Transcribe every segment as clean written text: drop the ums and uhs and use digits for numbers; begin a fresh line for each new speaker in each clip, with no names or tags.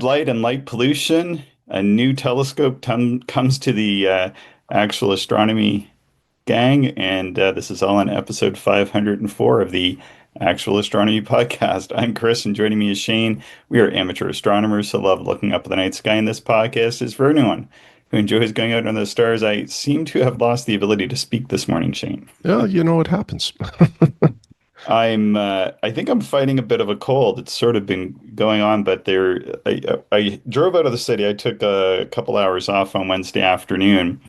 Good light and light pollution. A new telescope comes to the actual astronomy gang, and this is all on episode 504 of the Actual Astronomy Podcast. I'm Chris, and joining me is Shane. We are amateur astronomers who love looking up at the night sky, and this podcast is for anyone who enjoys going out under the stars. I seem to have lost the ability to speak this morning, Shane.
Yeah, it happens.
I think I'm fighting a bit of a cold. It's sort of been going on, but I drove out of the city. I took a couple hours off on Wednesday afternoon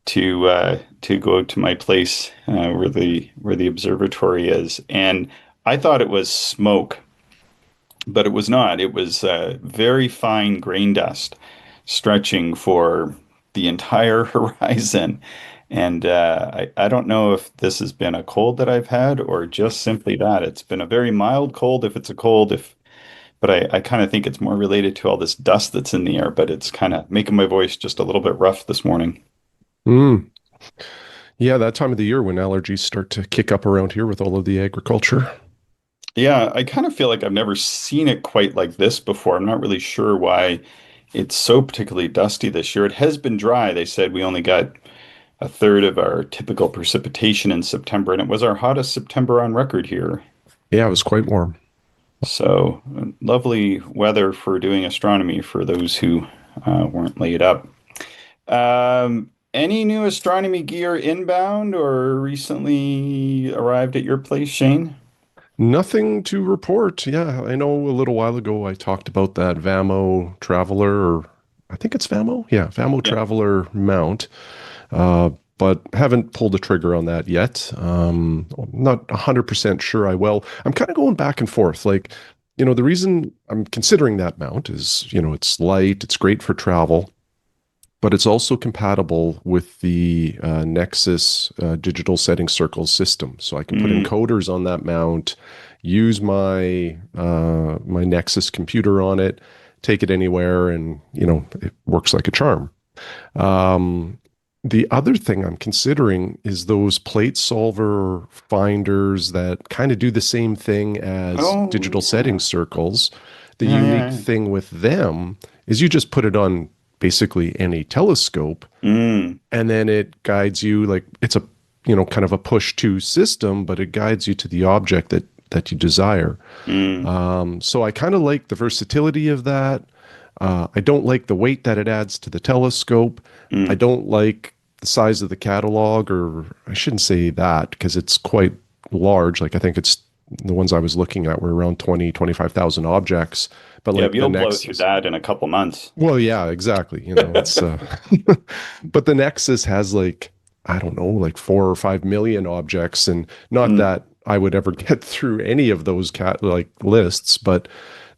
to go to my place where the observatory is, and I thought it was smoke, but it was not. It was very fine grain dust stretching for the entire horizon. And I don't know if this has been a cold that I've had or just simply that. It's been a very mild cold if it's a cold, but I kind of think it's more related to all this dust that's in the air, but it's kind of making my voice just a little bit rough this morning.
Mm. Yeah, that time of the year when allergies start to kick up around here with all of the agriculture.
Yeah, I kind of feel like I've never seen it quite like this before. I'm not really sure why it's so particularly dusty this year. It has been dry. They said we only got a third of our typical precipitation in September, and it was our hottest September on record here.
Yeah, it was quite warm.
So, lovely weather for doing astronomy for those who weren't laid up. Any new astronomy gear inbound or recently arrived at your place, Shane?
Nothing to report. Yeah, I know a little while ago I talked about that Vamo Traveler, or I think it's Vamo. Yeah, Vamo
Yeah.
Traveler mount. Uh, but haven't pulled the trigger on that yet. Not 100% sure I will. I'm kind of going back and forth. Like, the reason I'm considering that mount is, it's light, it's great for travel, but it's also compatible with the Nexus digital setting circles system. So I can put
Mm,
encoders on that mount, use my Nexus computer on it, take it anywhere, and it works like a charm. Um, the other thing I'm considering is those plate solver finders that kind of do the same thing as
oh,
digital setting
yeah.
circles. The
Yeah,
unique
yeah,
thing with them is you just put it on basically any telescope,
yeah.
and then it guides you, like it's a kind of a push to system, but it guides you to the object that you desire.
Mm,
So I kind of like the versatility of that. I don't like the weight that it adds to the telescope. I
mm.
don't like the size of the catalog, or I shouldn't say that because it's quite large. Like I think it's the ones I was looking at were around 20, 25,000 objects. But
Yeah,
like
but
the
you'll blow through
Nexus,
that in a couple months.
well, yeah, exactly. It's but the Nexus has like, I don't know, like 4 or 5 million objects, and not
Mm,
that I would ever get through any of those like lists, but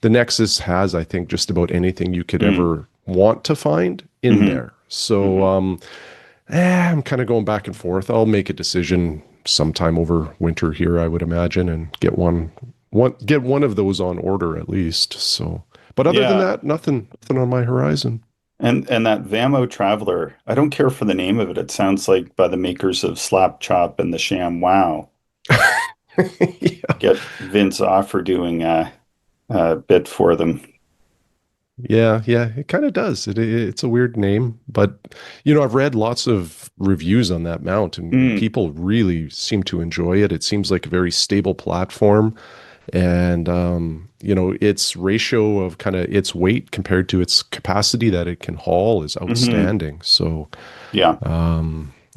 the Nexus has, I think, just about anything you could
mm,
ever want to find in
mm-hmm,
there. So
mm-hmm.
I'm kind of going back and forth. I'll make a decision sometime over winter here, I would imagine, and get one of those on order at least. So, but other than
Yeah,
that, nothing on my horizon.
and that Vamo Traveler, I don't care for the name of it. It sounds like by the makers of Slap Chop and the Sham Wow.
Yeah.
Get Vince off for doing a bit for them.
Yeah, it kind of does. It's a weird name, but I've read lots of reviews on that mount, and
Mm,
people really seem to enjoy it. It seems like a very stable platform, and its ratio of kind of its weight compared to its capacity that it can haul is
hmm.
outstanding. So
Yeah.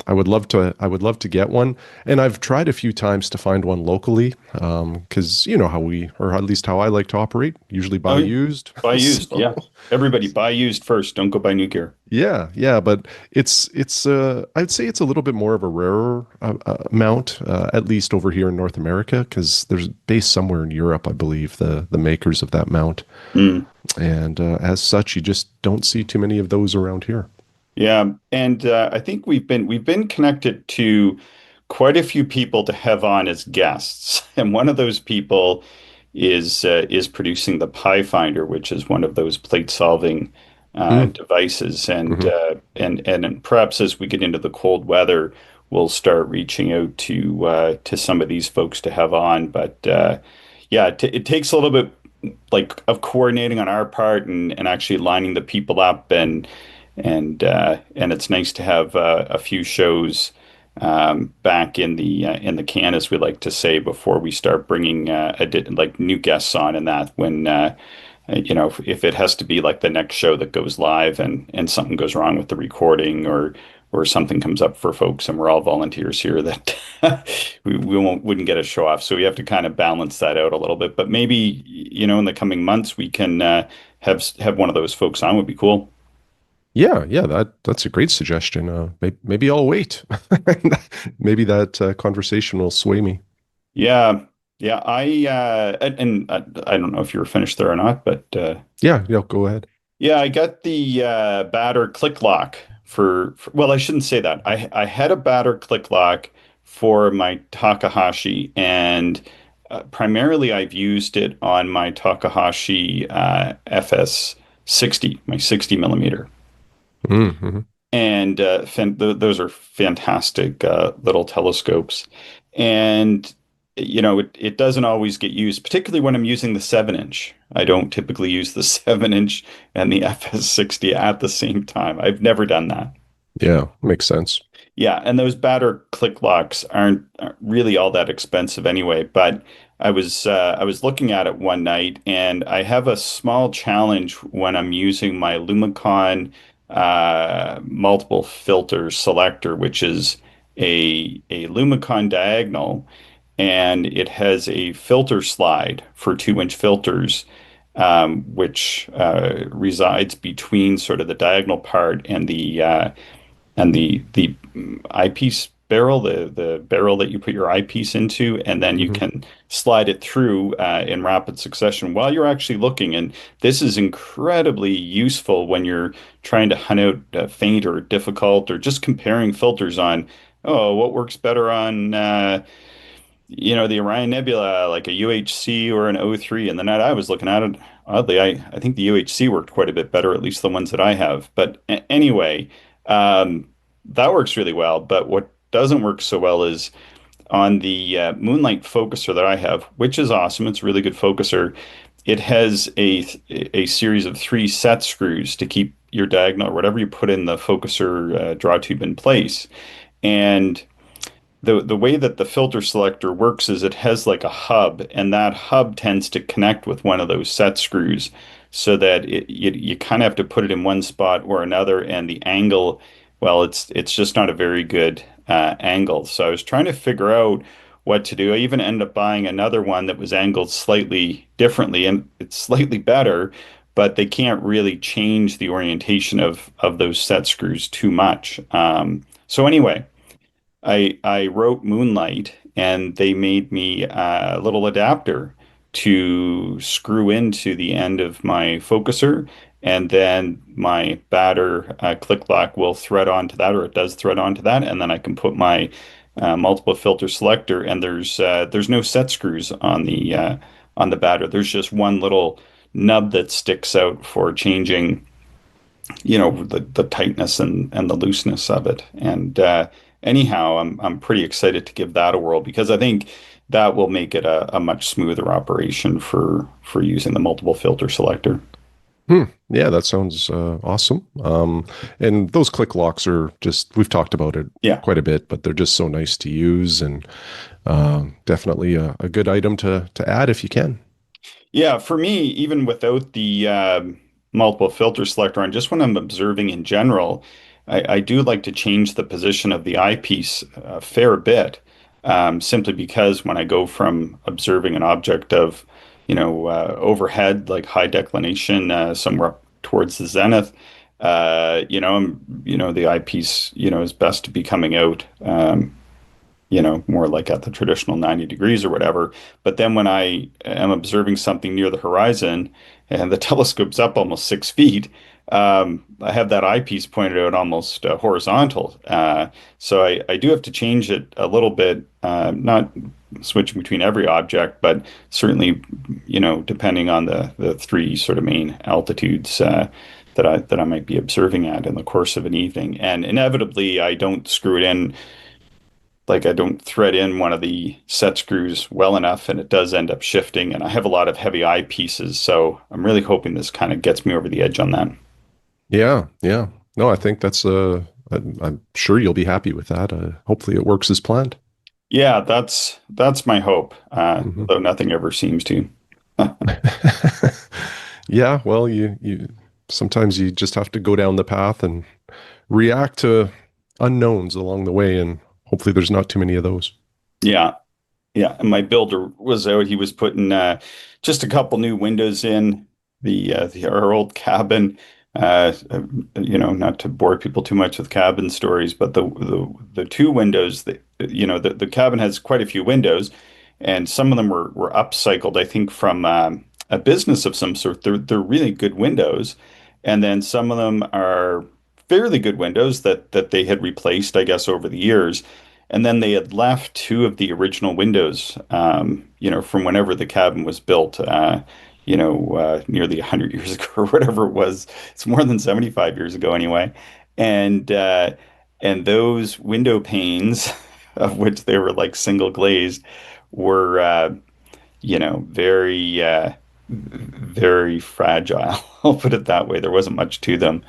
I would love to get one, and I've tried a few times to find one locally, because you know how we, or at least how I like to operate, usually buy
Oh,
used.
buy used.
So
Yeah. Everybody buy used first. Don't go buy new gear.
yeah, but it's I'd say it's a little bit more of a rarer mount, at least over here in North America, because there's based somewhere in Europe, I believe, the makers of that mount,
Mm.
and as such, you just don't see too many of those around here.
Yeah, and I think we've been connected to quite a few people to have on as guests, and one of those people is producing the Pi Finder, which is one of those plate solving
Mm,
devices, and
mhm.
and perhaps as we get into the cold weather, we'll start reaching out to some of these folks to have on. But yeah, it takes a little bit. like of coordinating on our part and actually lining the people up and it's nice to have a few shows back in the can, as we like to say, before we start bringing like new guests on, and that when if it has to be like the next show that goes live and something goes wrong with the recording or something comes up for folks and we're all volunteers here that we wouldn't get a show off. So we have to kind of balance that out a little bit. But maybe, in the coming months we can have one of those folks on would be cool.
Yeah, yeah, that's a great suggestion. Maybe I'll wait. Maybe that conversation will sway me.
Yeah. Yeah, I don't know if you were finished there or not, but
Yeah, yeah, go ahead.
yeah, I got the batter click lock well, I shouldn't say that. I had a batter click lock for my Takahashi, and primarily I've used it on my Takahashi FS 60, my 60 millimeter.
Mm-hmm.
And those are fantastic little telescopes. And it doesn't always get used, particularly when I'm using the 7-inch. I don't typically use the 7-inch and the FS60 at the same time. I've never done that.
Yeah, makes sense.
Yeah, and those batter click locks aren't really all that expensive anyway. But I was looking at it one night, and I have a small challenge when I'm using my Lumicon multiple filter selector, which is a Lumicon diagonal, and it has a filter slide for 2-inch filters, which resides between sort of the diagonal part and the eyepiece barrel, the barrel that you put your eyepiece into, and then you
Hmm.
can slide it through in rapid succession while you're actually looking. And this is incredibly useful when you're trying to hunt out faint or difficult, or just comparing filters on, oh, what works better on the Orion Nebula, like a UHC or an O3. And the night I was looking at it, oddly, I think the UHC worked quite a bit better, at least the ones that I have. But anyway, that works really well. But what doesn't work so well is on the Moonlight focuser that I have, which is awesome. It's a really good focuser. It has a series of 3 set screws to keep your diagonal or whatever you put in the focuser draw tube in place. And the way that the filter selector works is it has like a hub, and that hub tends to connect with one of those set screws, so that you kind of have to put it in one spot or another, and the angle, well, it's just not a very good angle. So I was trying to figure out what to do. I even ended up buying another one that was angled slightly differently, and it's slightly better, but they can't really change the orientation of those set screws too much. So anyway. I wrote Moonlight, and they made me a little adapter to screw into the end of my focuser, and then my batter click lock will thread onto that, or it does thread onto that, and then I can put my multiple filter selector. And there's no set screws on the batter. There's just one little nub that sticks out for changing the tightness and the looseness of it. And anyhow, I'm pretty excited to give that a whirl, because I think that will make it a much smoother operation for using the multiple filter selector.
Hmm. Yeah, that sounds awesome. And those click locks are just, we've talked about it
Yeah.
quite a bit, but they're just so nice to use, and definitely a good item to add if you can.
Yeah, for me, even without the multiple filter selector on, just when I'm observing in general, I do like to change the position of the eyepiece a fair bit, simply because when I go from observing an object of, overhead, like high declination, somewhere up towards the zenith, the eyepiece, is best to be coming out. More like at the traditional 90 degrees or whatever. But then when I am observing something near the horizon and the telescope's up almost 6 feet, I have that eyepiece pointed out almost horizontal. So I do have to change it a little bit, not switching between every object, but certainly, depending on the three sort of main altitudes. That I might be observing at in the course of an evening. And inevitably, I don't screw it in like I don't thread in one of the set screws well enough and it does end up shifting. And I have a lot of heavy eyepieces, so I'm really hoping this kind of gets me over the edge on that.
Yeah, yeah. No, I think I'm sure you'll be happy with that. Hopefully it works as planned.
Yeah, that's my hope,
Mhm.
though nothing ever seems to.
Yeah, well, you sometimes you just have to go down the path and react to unknowns along the way, and hopefully there's not too many of those.
Yeah, yeah, and my builder was out. He was putting just a couple new windows in our old cabin. Not to bore people too much with cabin stories, but the two windows that the cabin has quite a few windows, and some of them were upcycled, I think, from a business of some sort. They're really good windows, and then some of them are fairly good windows that they had replaced, I guess, over the years. And then they had left two of the original windows, from whenever the cabin was built, nearly 100 years ago or whatever it was. It's more than 75 years ago anyway. And and those window panes, of which they were like single glazed, were very very fragile. I'll put it that way. There wasn't much to them.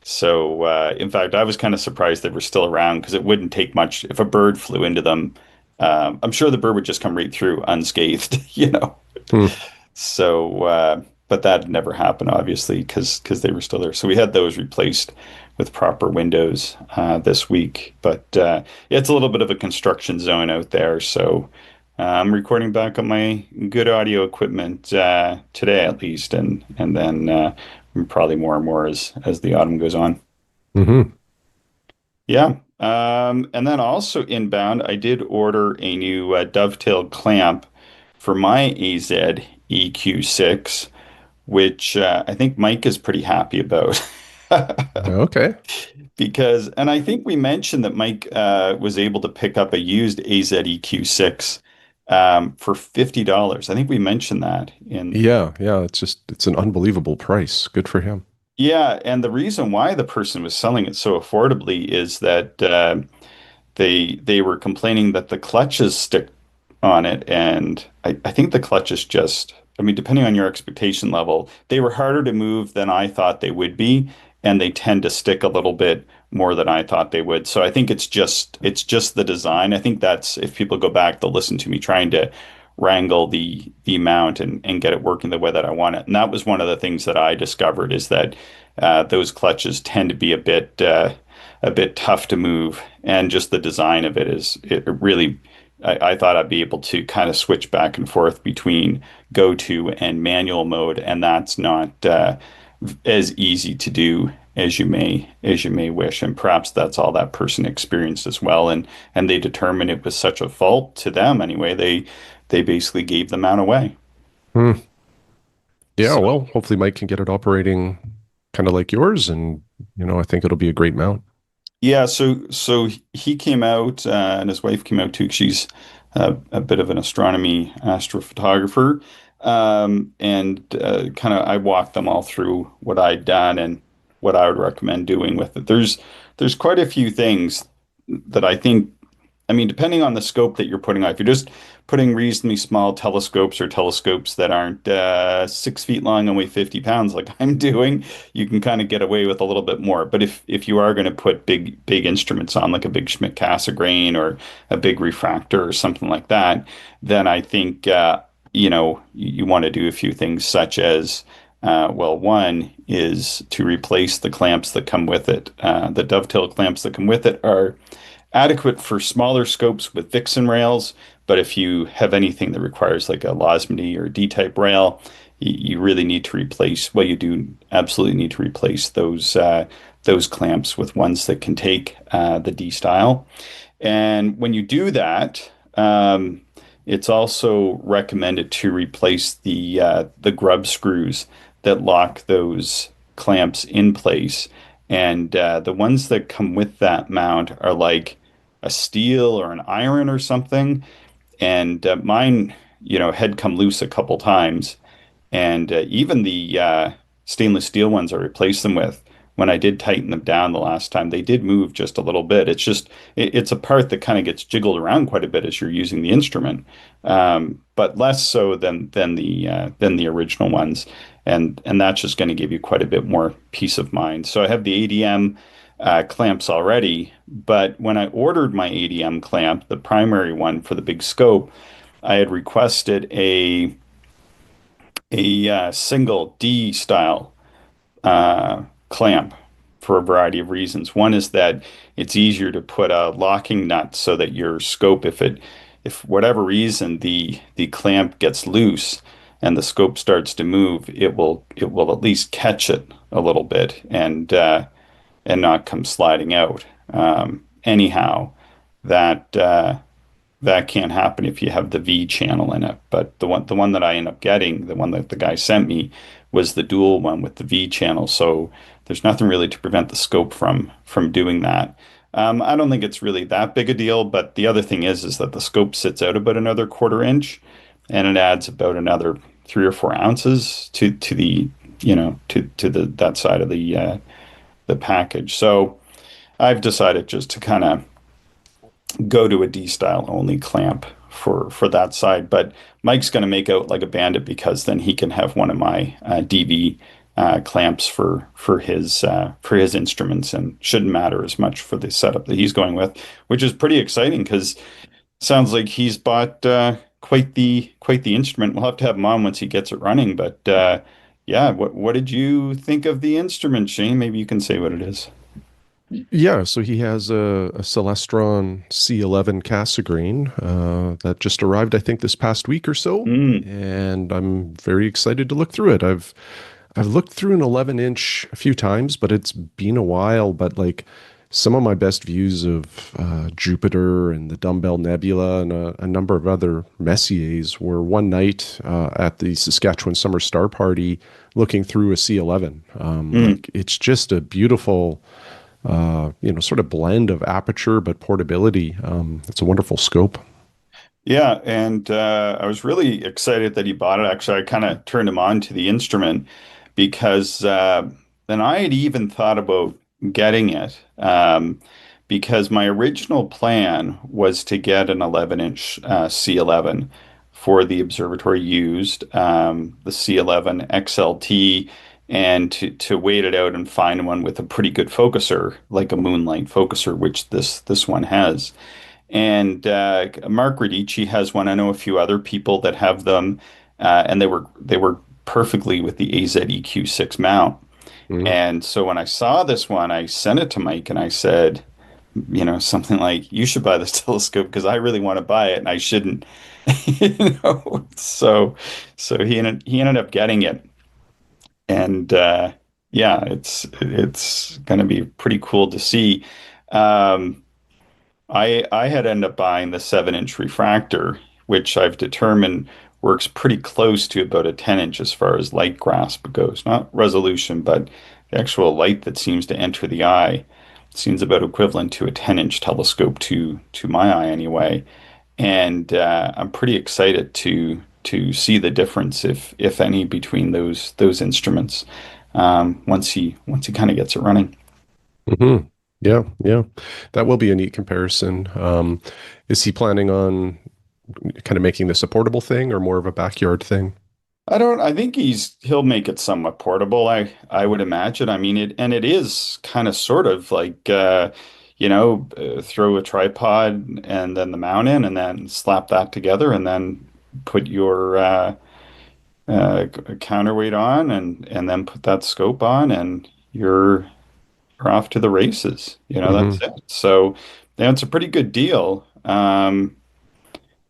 So, in fact, I was kind of surprised they were still around because it wouldn't take much if a bird flew into them. I'm sure the bird would just come right through unscathed.
Hmm.
So, but that never happened, obviously, because they were still there. So we had those replaced with proper windows this week. But yeah, it's a little bit of a construction zone out there. So I'm recording back on my good audio equipment today, at least, and then probably more and more as the autumn goes on.
Hmm.
Yeah. And then also inbound, I did order a new dovetail clamp for my AZ EQ6, which I think Mike is pretty happy about.
Okay.
And I think we mentioned that Mike was able to pick up a used AZEQ6 for $50. I think we mentioned that in.
Yeah, yeah. It's an unbelievable price. Good for him.
Yeah, and the reason why the person was selling it so affordably is that they were complaining that the clutches stick on it, and I think the clutches just, I mean, depending on your expectation level, they were harder to move than I thought they would be, and they tend to stick a little bit more than I thought they would. So I think it's just the design. I think that's if people go back, they'll listen to me trying to wrangle the mount and get it working the way that I want it. And that was one of the things that I discovered is that those clutches tend to be a bit tough to move, and just the design of it is it really. I thought I'd be able to kind of switch back and forth between go to and manual mode, and that's not as easy to do as you may wish. And perhaps that's all that person experienced as well. And they determined it was such a fault to them anyway. They basically gave the mount away.
Hmm. Yeah,
So
well, hopefully Mike can get it operating kind of like yours, and I think it'll be a great mount.
yeah, so he came out and his wife came out too. She's a bit of an astronomy astrophotographer, and kind of I walked them all through what I'd done and what I would recommend doing with it. There's quite a few things that I think. I mean, depending on the scope that you're putting on, if you're just putting reasonably small telescopes or telescopes that aren't 6 feet long and weigh 50 pounds like I'm doing, you can kind of get away with a little bit more. But if you are going to put big instruments on, like a big Schmidt Cassegrain or a big refractor or something like that, then I think you want to do a few things such as. Well, one is to replace the clamps that come with it. The dovetail clamps that come with it are adequate for smaller scopes with Vixen rails, but if you have anything that requires like a Losmedy or D-type rail, you really need to replace. Well, you do absolutely need to replace those clamps with ones that can take the D style. And when you do that, it's also recommended to replace the grub screws that lock those clamps in place. And the ones that come with that mount are like a steel or an iron or something. And mine, had come loose a couple times. And even the stainless steel ones I replaced them with when I did tighten them down the last time, they did move just a little bit. It's a part that kind of gets jiggled around quite a bit as you're using the instrument, but less so than the original ones, and that's just going to give you quite a bit more peace of mind. So I have the ADM clamps already, but when I ordered my ADM clamp, the primary one for the big scope, I had requested a single D style clamp for a variety of reasons. One is that it's easier to put a locking nut so that your scope, if for whatever reason the clamp gets loose and the scope starts to move, it will at least catch it a little bit and not come sliding out. Anyhow, that that can't happen if you have the V channel in it. But the one that I end up getting, the one that the guy sent me, was the dual one with the V channel. So there's nothing really to prevent the scope from doing that. I don't think it's really that big a deal, but the other thing is that the scope sits out about another quarter inch, and it adds about another 3 or 4 ounces to the to the that side of the package. So I've decided just to kind of go to a D style only clamp for that side. But Mike's going to make out like a bandit because then he can have one of my DV clamps for his instruments, and shouldn't matter as much for the setup that he's going with, which is pretty exciting because sounds like he's bought quite the instrument. We'll have to have him on once he gets it running. But yeah, what did you think of the instrument, Shane? Maybe you can say what it is.
Yeah, so he has a Celestron C11 Cassegrain that just arrived, I think, this past week or so,
Mm,
and I'm very excited to look through it. I've looked through an 11-inch a few times, but it's been a while. But like some of my best views of Jupiter and the Dumbbell Nebula and a number of other Messiers were one night at the Saskatchewan Summer Star Party, looking through a C11.
mm.
Like it's just a beautiful sort of blend of aperture but portability. It's a wonderful scope.
Yeah, and I was really excited that he bought it. Actually, I kind of turned him on to the instrument because then I had even thought about getting it because my original plan was to get an 11-inch C11 for the observatory used, the C11 XLT, and to wait it out and find one with a pretty good focuser, like a Moonlight focuser, which this one has. And Mark Radici has one. I know a few other people that have them, and they were perfectly with the AZEQ6 mount.
Mhm.
And so when I saw this one, I sent it to Mike and I said, something like, "You should buy this telescope because I really want to buy it and I shouldn't." So he ended up getting it, and yeah, it's going to be pretty cool to see. Um, I had ended up buying the 7-inch refractor, which I've determined works pretty close to about a 10-inch as far as light grasp goes. Not resolution, but the actual light that seems to enter the eye seems about equivalent to a 10-inch telescope to my eye anyway. And I'm pretty excited to see the difference, if any, between those instruments once he kind of gets it running.
hmm Yeah, yeah. That will be a neat comparison. Is he planning on kind of making this a portable thing or more of a backyard thing?
I think he'll make it somewhat portable, I would imagine. I mean it is kind of sort of like throw a tripod and then the mount in and then slap that together and then put your counterweight on and then put that scope on and you're off to the races. That's
hmm
it. So yeah, it's a pretty good deal.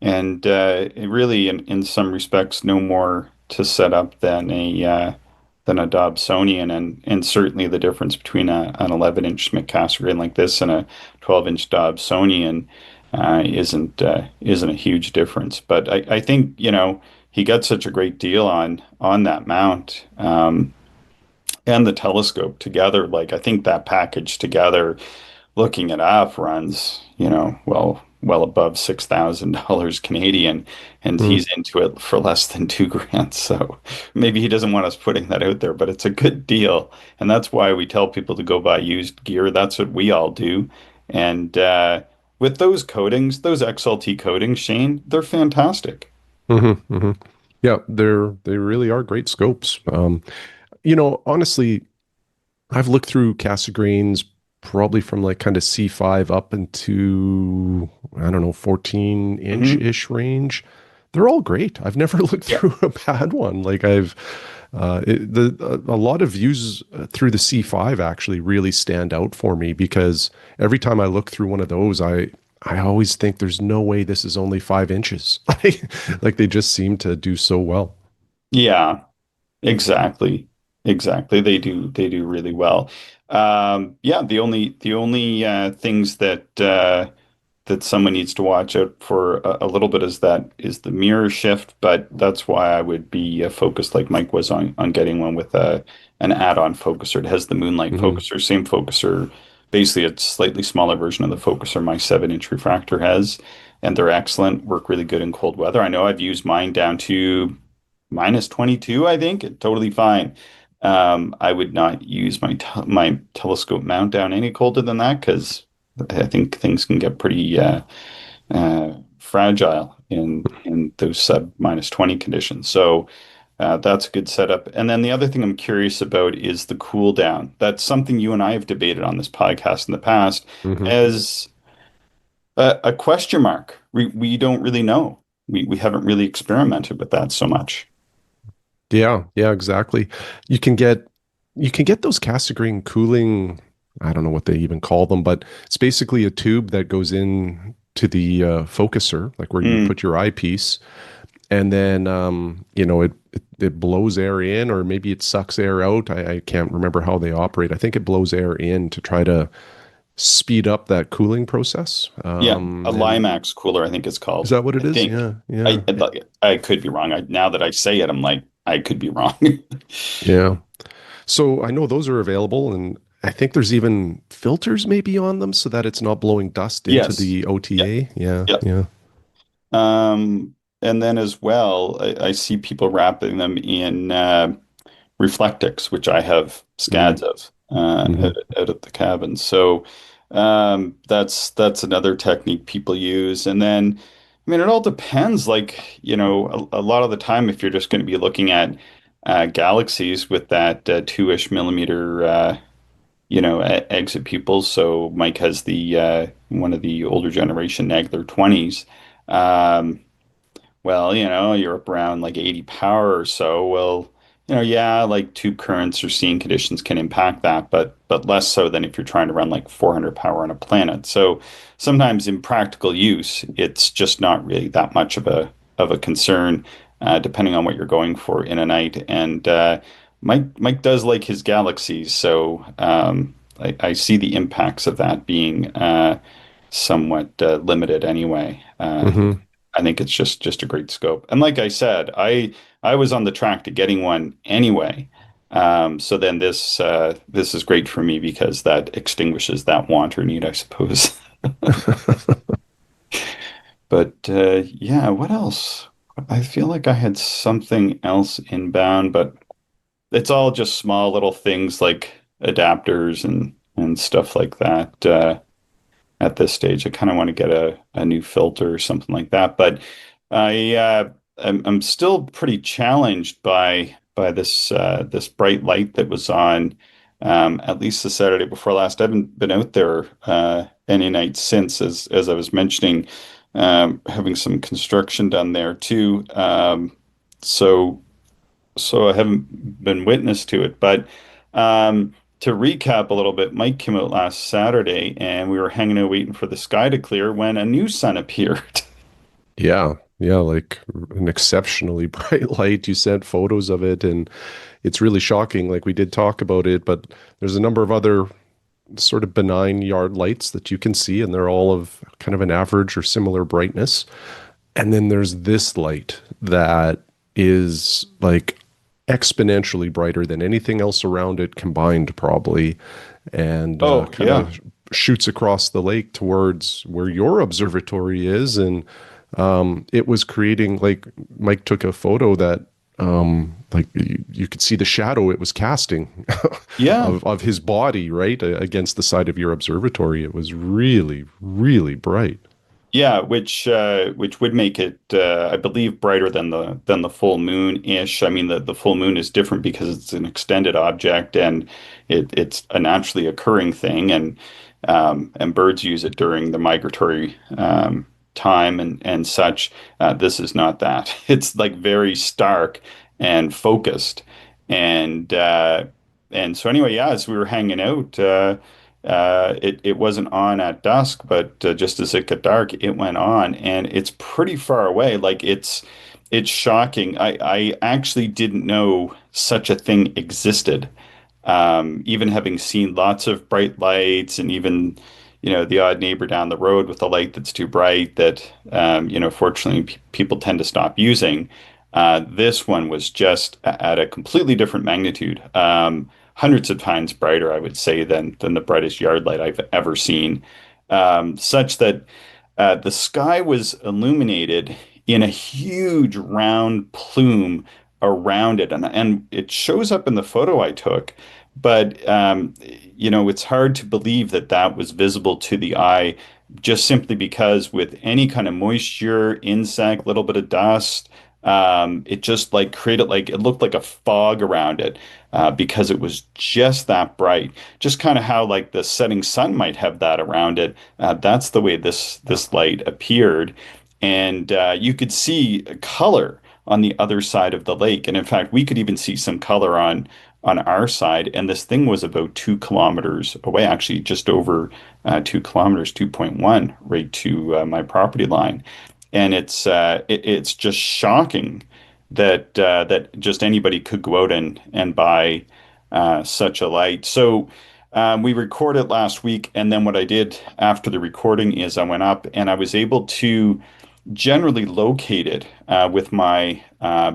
And it really, in some respects, no more to set up than a Dobsonian, and certainly the difference between an 11-inch Schmidt Cassegrain like this and a 12-inch Dobsonian isn't a huge difference. But I think he got such a great deal on that mount and the telescope together. Like I think that package together, looking it up, runs well. well above $6,000 Canadian, and
Mm.
he's into it for less than 2 grand. So maybe he doesn't want us putting that out there, but it's a good deal. And that's why we tell people to go buy used gear. That's what we all do. And with those coatings, those XLT coatings, Shane, they're fantastic.
Hmm. Yeah, they really are great scopes. Honestly, I've looked through Casagran's probably from like kind of C5 up into, I don't know, 14 inch
Hmm.
ish range. They're all great. I've never looked
Yeah.
through a bad one. Like a lot of views through the C5 actually really stand out for me because every time I look through one of those, I always think there's no way this is only 5 inches. Like they just seem to do so well.
Yeah. Exactly. Exactly. They do really well. Yeah, the only things that someone needs to watch out for a little bit is the mirror shift, but that's why I would be focused like Mike was on getting one with an add-on focuser. It has the Moonlight
Hmm.
focuser, same focuser. Basically, it's a slightly smaller version of the focuser my 7-inch refractor has, and they're excellent, work really good in cold weather. I know I've used mine down to minus 22, I think. Totally fine. I would not use my telescope mount down any colder than that because I think things can get pretty fragile in those sub minus 20 conditions. So that's a good setup. And then the other thing I'm curious about is the cool down. That's something you and I have debated on this podcast in the past
Hmm.
as a question mark. We don't really know. We haven't really experimented with that so much.
Yeah, yeah, exactly. You can get you can get those Casagreen cooling, I don't know what they even call them, but it's basically a tube that goes in to the focuser, like where you
Mm,
put your eyepiece, and then it blows air in, or maybe it sucks air out. I can't remember how they operate. I think it blows air in to try to speed up that cooling process.
yeah, a
And
Limax cooler, I think it's
is
called.
that what
I
it is?
think.
Yeah, yeah,
I could be wrong. Now that I say it, I'm like, I could be wrong.
yeah. So I know those are available, and I think there's even filters maybe on them so that it's not blowing dust into
Yes.
the
Yeah.
OTA. Yeah,
Yeah.
yeah.
And then as well, I see people wrapping them in Reflectix, which I have
Mm,
scads of
hmm.
out at the cabin. So that's another technique people use. And then, I mean, it all depends. Like, a lot of the time, if you're just going to be looking at galaxies with that 2-ish millimeter, exit pupils. So Mike has the one of the older generation Nagler 20s. Um, well, you're up around like 80 power or so. Well, yeah, like tube currents or seeing conditions can impact that, but less so than if you're trying to run like 400 power on a planet. So sometimes in practical use, it's just not really that much of a concern, depending on what you're going for in a night. And Mike does like his galaxies, so I see the impacts of that being somewhat limited anyway.
Hmm.
I think it's just a great scope. And like I said, I was on the track to getting one anyway. So then this is great for me because that extinguishes that want or need, I suppose. But yeah, what else? I feel like I had something else inbound, but it's all just small little things like adapters and stuff like that. At this stage. I kind of want to get a new filter or something like that. But I'm still pretty challenged by this bright light that was on at least the Saturday before last. I haven't been out there any night since, as I was mentioning, having some construction done there too. So so I haven't been witness to it. But to recap a little bit, Mike came out last Saturday and we were hanging out waiting for the sky to clear when a new sun appeared.
Yeah, yeah, like an exceptionally bright light. You sent photos of it, and it's really shocking. Like we did talk about it, but there's a number of other sort of benign yard lights that you can see, and they're all of kind of an average or similar brightness. And then there's this light that is like exponentially brighter than anything else around it combined, probably, and
Oh,
kind
yeah.
of shoots across the lake towards where your observatory is, and it was creating like Mike took a photo that like you could see the shadow it was casting
Yeah.
of his body right against the side of your observatory. It was really, really bright.
Yeah, which would make it, I believe, brighter than the full moon-ish. I mean, the full moon is different because it's an extended object and it's a naturally occurring thing, and birds use it during the migratory time and such. This is not that. It's like very stark and focused, and and so anyway, yeah, as we were hanging out. It wasn't on at dusk, but just as it got dark, it went on, and it's pretty far away. Like it's shocking. I actually didn't know such a thing existed. Even having seen lots of bright lights, and even the odd neighbor down the road with a light that's too bright that fortunately people tend to stop using. This one was just at a completely different magnitude. Hundreds of times brighter, I would say, than the brightest yard light I've ever seen. Such that the sky was illuminated in a huge round plume around it, and it shows up in the photo I took. But it's hard to believe that that was visible to the eye, just simply because with any kind of moisture, insect, little bit of dust, it just like created like it looked like a fog around it, because it was just that bright. Just kind of how like the setting sun might have that around it. That's the way this light appeared, and you could see color on the other side of the lake. And in fact, we could even see some color on our side. And this thing was about 2 kilometers away, actually just over 2 kilometers, 2.1, right to my property line. And it's just shocking that just anybody could go out and buy such a light. So we recorded last week, and then what I did after the recording is I went up and I was able to generally located with my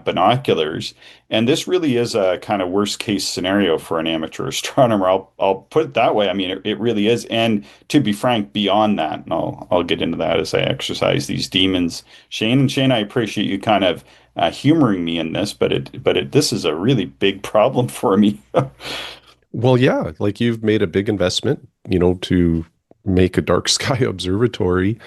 binoculars. And this really is a kind of worst case scenario for an amateur astronomer. I'll put it that way. I mean, it really is. And to be frank, beyond that, and I'll get into that as I exercise these demons. Shane, I appreciate you kind of humoring me in this, but this is a really big problem for me.
Well, yeah, like you've made a big investment, to make a dark sky observatory.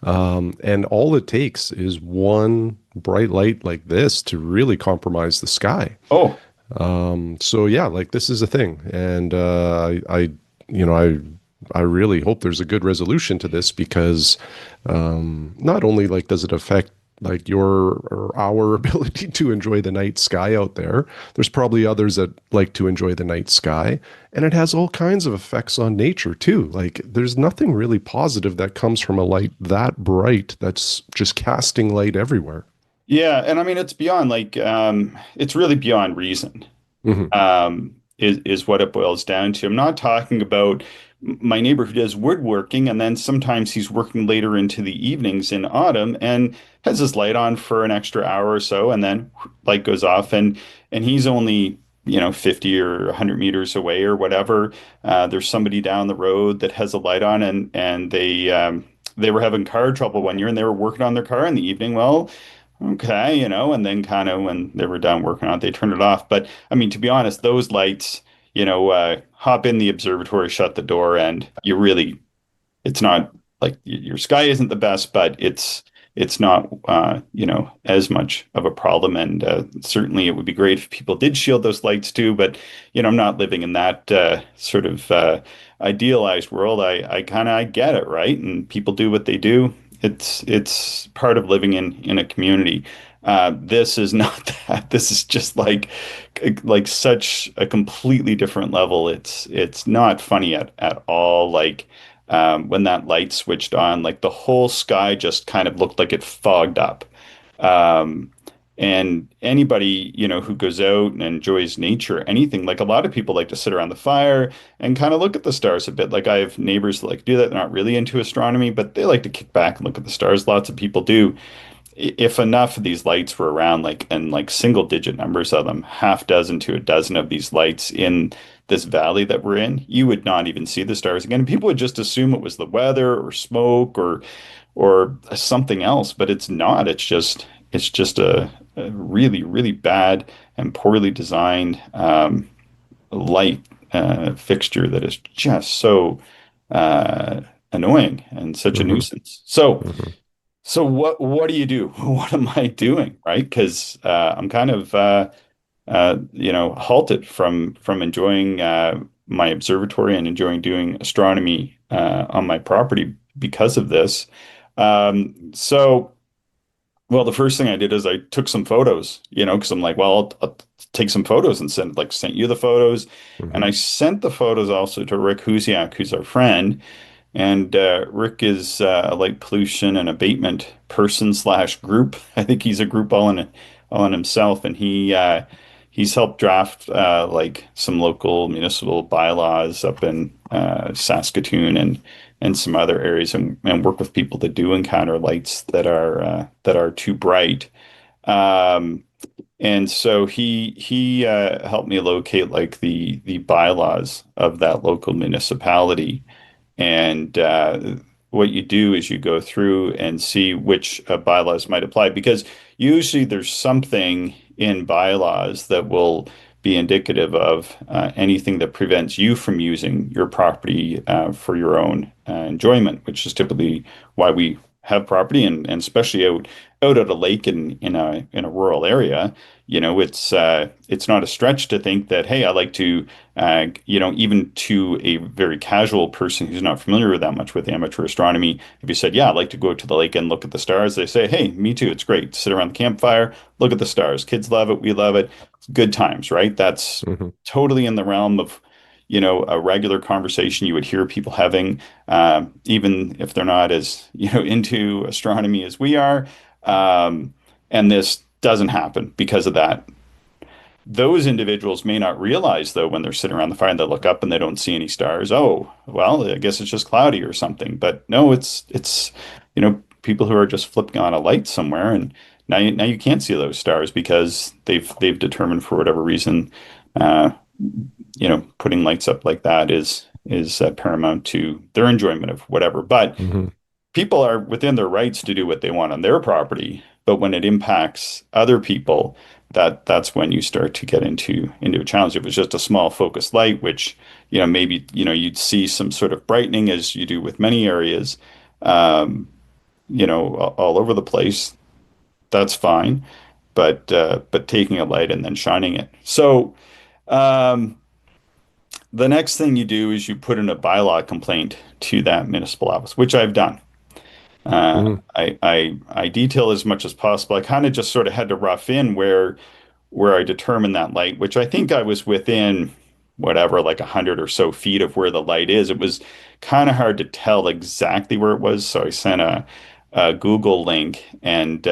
And all it takes is one bright light like this to really compromise the sky.
Oh,
So yeah, like this is a thing, and you know, I, I really hope there's a good resolution to this because not only like does it affect like your or our ability to enjoy the night sky out there, there's probably others that like to enjoy the night sky, and it has all kinds of effects on nature too. Like there's nothing really positive that comes from a light that bright that's just casting light everywhere.
yeah. And I mean, it's beyond like, it's really beyond reason.
Hmm.
Is what it boils down to. I'm not talking about my neighbor who does woodworking, and then sometimes he's working later into the evenings in autumn and has his light on for an extra hour or so, and then light goes off, and he's only 50 or 100 meters away or whatever. There's somebody down the road that has a light on, and they were having car trouble one year, and they were working on their car in the evening. Well, okay, and then kind of when they were done working on it, they turned it off. But I mean, to be honest, those lights, hop in the observatory, shut the door, and it's not like your sky isn't the best, but it's not, as much of a problem. And certainly it would be great if people did shield those lights too. But, I'm not living in that sort of idealized world. I get it, right? And people do what they do. It's part of living in a community. This is not that. This is just like such a completely different level. It's not funny at all. Like when that light switched on, like the whole sky just kind of looked like it fogged up. Um, and anybody, who goes out and enjoys nature, anything, like a lot of people like to sit around the fire and kind of look at the stars a bit. Like I have neighbors that like do that. They're not really into astronomy, but they like to kick back and look at the stars. Lots of people do. if enough of these lights were around, like, and like single digit numbers of them, half dozen to a dozen of these lights in this valley that we're in, you would not even see the stars again. People would just assume it was the weather or smoke or something else, but it's not. It's just a really, really bad and poorly designed light fixture that is just so uh, annoying and such a
Hmm.
nuisance. So
Hmm.
what do you do? What am I doing? Right? Because I'm kind of halted from enjoying my observatory and enjoying doing astronomy on my property because of this. So, well, the first thing I did is I took some photos, because I'm like, well, I'll take some photos and sent you the photos, and
Hmm.
I sent the photos also to Rick Husiak, who's our friend. And Rick is a light pollution and abatement person slash group. I think he's a group all in himself, and he's helped draft like some local municipal bylaws up in Saskatoon and some other areas, and work with people that do encounter lights that are too bright. Um, and so he helped me locate like the bylaws of that local municipality. And what you do is you go through and see which bylaws might apply, because usually there's something in bylaws that will be indicative of anything that prevents you from using your property for your own enjoyment, which is typically why we have property, and especially out at a lake in a rural area. It's not a stretch to think that, hey, I like to even to a very casual person who's not familiar with that much with amateur astronomy, if you said, yeah, I'd like to go to the lake and look at the stars, they say, hey, me too. It's great. Sit around the campfire, look at the stars. Kids love it. We love it. It's good times, right? That's
Hmm.
totally in the realm of, a regular conversation you would hear people having, even if they're not as, into astronomy as we are. Um, and this doesn't happen because of that. Those individuals may not realize, though, when they're sitting around the fire and they look up and they don't see any stars. Oh, well, I guess it's just cloudy or something. But no, it's people who are just flipping on a light somewhere, and now you can't see those stars because they've determined for whatever reason, uh, putting lights up like that is paramount to their enjoyment of whatever. But
Hmm.
people are within their rights to do what they want on their property, but when it impacts other people, that's when you start to get into a challenge. If it was just a small focused light, which maybe you'd see some sort of brightening as you do with many areas, um, all over the place, that's fine. But taking a light and then shining it. So um, the next thing you do is you put in a bylaw complaint to that municipal office, which I've done.
Hmm.
I detail as much as possible. I kind of just sort of had to rough in where I determined that light, which I think I was within whatever, like 100 or so feet of where the light is. It was kind of hard to tell exactly where it was, so I sent a Google link, and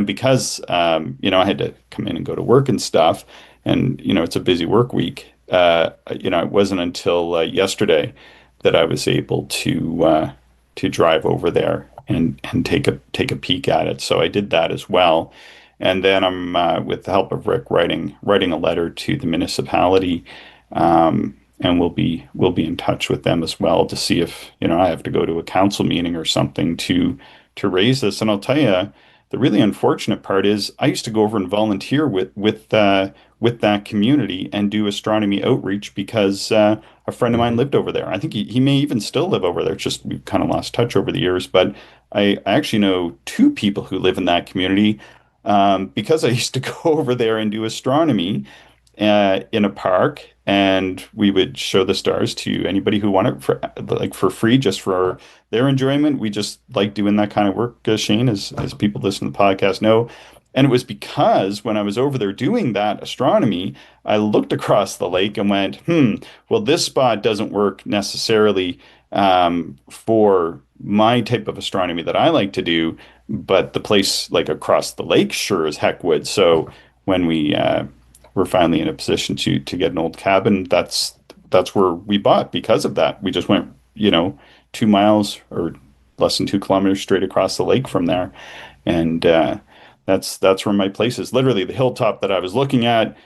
because I had to come in and go to work and stuff, and it's a busy work week. It wasn't until yesterday that I was able to drive over there and take a peek at it. So I did that as well. And then I'm with the help of Rick writing a letter to the municipality, and we'll be in touch with them as well to see if I have to go to a council meeting or something to raise this. And I'll tell you, the really unfortunate part is I used to go over and volunteer with that community and do astronomy outreach because a friend of mine
Hmm.
lived over there. I think he may even still live over there. It's just we've kind of lost touch over the years. But I actually know two people who live in that community, because I used to go over there and do astronomy in a park, and we would show the stars to anybody who wanted for free, just for their enjoyment. We just like doing that kind of work, Shane, as people listen to the podcast know. And it was because when I was over there doing that astronomy, I looked across the lake and went, well, this spot doesn't work necessarily for my type of astronomy that I like to do, but the place like across the lake sure as heck would. So when we're finally in a position to get an old cabin, that's where we bought because of that. We just went, 2 miles or less than 2 kilometers straight across the lake from there. And That's where my place is. Literally the hilltop that I was looking at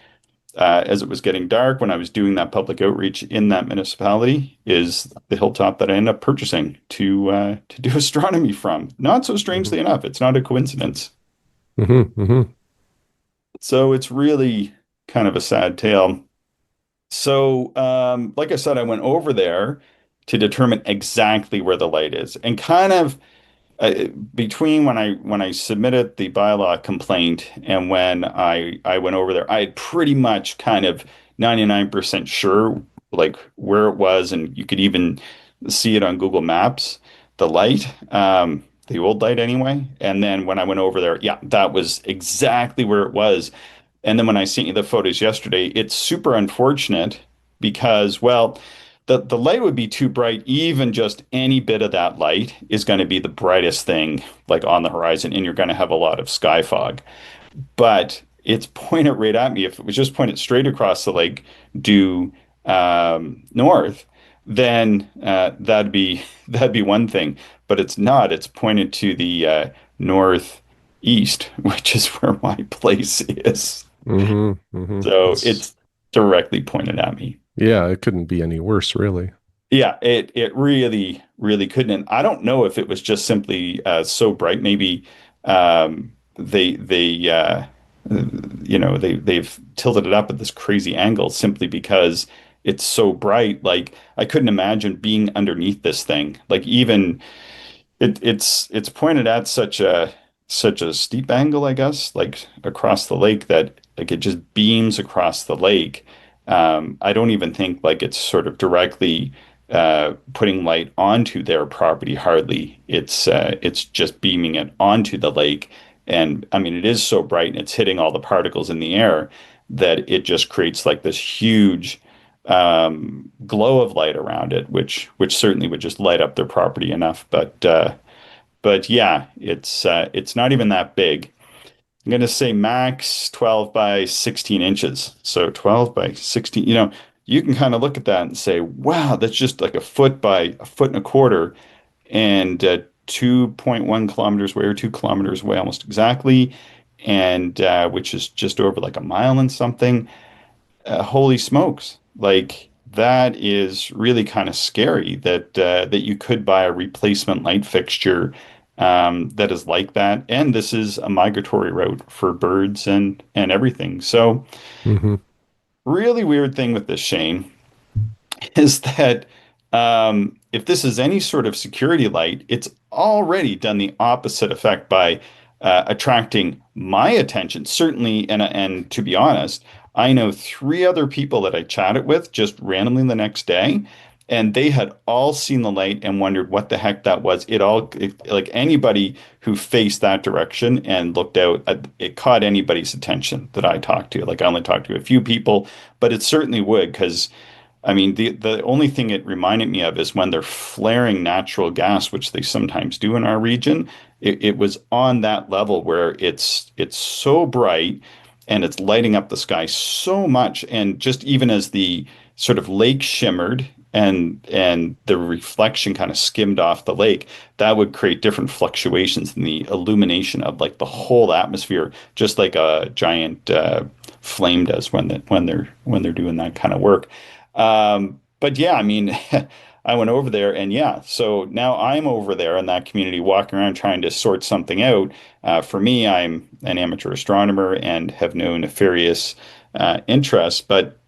as it was getting dark when I was doing that public outreach in that municipality is the hilltop that I ended up purchasing to do astronomy from. Not so
Hmm.
strangely enough, it's not a coincidence.
Hmm. Hmm.
So it's really kind of a sad tale. So, like I said, I went over there to determine exactly where the light is, and kind of between when I submitted the bylaw complaint and when I went over there, I had pretty much kind of 99% sure like where it was, and you could even see it on Google Maps, the light, the old light anyway. And then when I went over there, yeah, that was exactly where it was. And then when I sent you the photos yesterday, it's super unfortunate because, well, the light would be too bright. Even just any bit of that light is going to be the brightest thing like on the horizon, and you're going to have a lot of sky fog. But it's pointed right at me. If it was just pointed straight across the lake due north, then that'd be one thing. But it's not. It's pointed to the northeast, which is where my place is.
Hmm. Hmm.
So
It's
it's directly pointed at me.
yeah, it couldn't be any worse, really.
Yeah, it really really couldn't. And I don't know if it was just simply so bright. Maybe they they've tilted it up at this crazy angle simply because it's so bright. Like I couldn't imagine being underneath this thing. Like even it's pointed at such a steep angle, I guess, like across the lake that like it just beams across the lake. I don't even think like it's sort of directly putting light onto their property. Hardly. It's just beaming it onto the lake, and I mean it is so bright and it's hitting all the particles in the air that it just creates like this huge glow of light around it, which certainly would just light up their property enough. But yeah, it's not even that big. I'm gonna say max 12 by 16 inches. So 12 by 16, you can kind of look at that and say, wow, that's just like a foot by a foot and a quarter and 2.1 kilometers away or 2 kilometers away almost exactly, and which is just over like a mile and something. Holy smokes. Like that is really kind of scary that you could buy a replacement light fixture that is like that. And this is a migratory route for birds and everything. So
Hmm.
really weird thing with this, Shane, is that if this is any sort of security light, it's already done the opposite effect by attracting my attention. Certainly, and to be honest, I know three other people that I chatted with just randomly the next day, and they had all seen the light and wondered what the heck that was. Like anybody who faced that direction and looked out, it caught anybody's attention that I talked to. Like I only talked to a few people, but it certainly would because I mean, the only thing it reminded me of is when they're flaring natural gas, which they sometimes do in our region. It was on that level where it's so bright and it's lighting up the sky so much, and just even as the sort of lake shimmered and the reflection kind of skimmed off the lake, that would create different fluctuations in the illumination of like the whole atmosphere, just like a giant flame does when they're doing that kind of work. But yeah, I mean, I went over there and yeah, so now I'm over there in that community walking around trying to sort something out. For me, I'm an amateur astronomer and have no nefarious interests, but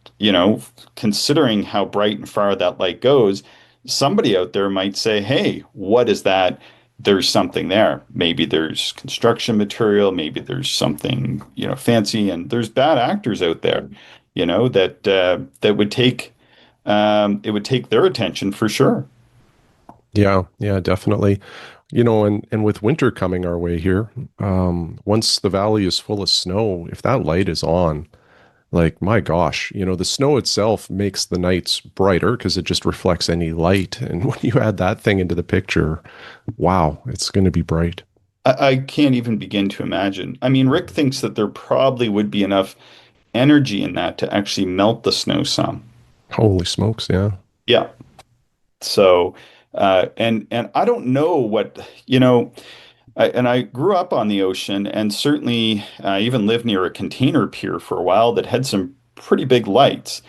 considering how bright and far that light goes, somebody out there might say, "Hey, what is that?" There's something there. Maybe there's construction material, maybe there's something, fancy, and there's bad actors out there, that would take it would take their attention for sure.
Yeah, yeah, definitely. And with winter coming our way here, once the valley is full of snow, if that light is on, like my gosh, the snow itself makes the nights brighter because it just reflects any light. And when you add that thing into the picture, wow, it's going to be bright.
I can't even begin to imagine. I mean, Rick thinks that there probably would be enough energy in that to actually melt the snow some.
Holy smokes, yeah.
Yeah. So, and I don't know what, And I grew up on the ocean and certainly even lived near a container pier for a while that had some pretty big lights.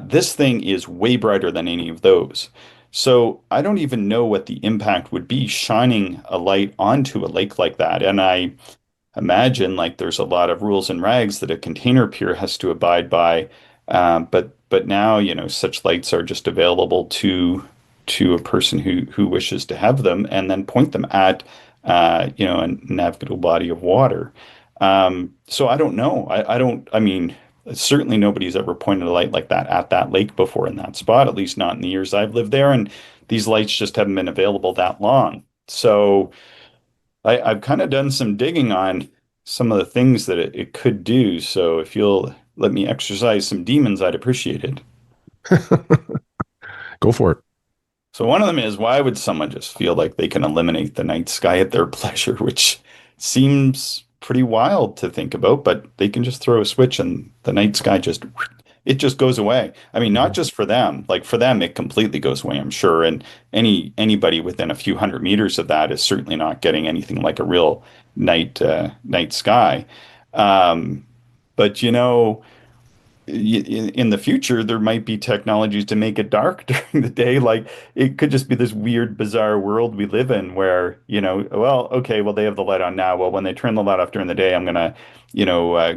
This thing is way brighter than any of those. So I don't even know what the impact would be shining a light onto a lake like that. And I imagine like there's a lot of rules and regs that a container pier has to abide by. But now, such lights are just available to a person who wishes to have them and then point them at a navigable body of water. So I don't know. I mean, certainly nobody's ever pointed a light like that at that lake before in that spot, at least not in the years I've lived there. And these lights just haven't been available that long. So I've kind of done some digging on some of the things that it could do. So if you'll let me exercise some demons, I'd appreciate it.
Go for it.
So one of them is why would someone just feel like they can eliminate the night sky at their pleasure, which seems pretty wild to think about, but they can just throw a switch and the night sky just goes away. I mean, not
Mhm.
just for them. Like for them, it completely goes away, I'm sure. And anybody within a few hundred meters of that is certainly not getting anything like a real night sky. Um, but in the future, there might be technologies to make it dark during the day. Like it could just be this weird, bizarre world we live in where, well, okay, well, they have the light on now. Well, when they turn the light off during the day, I'm gonna,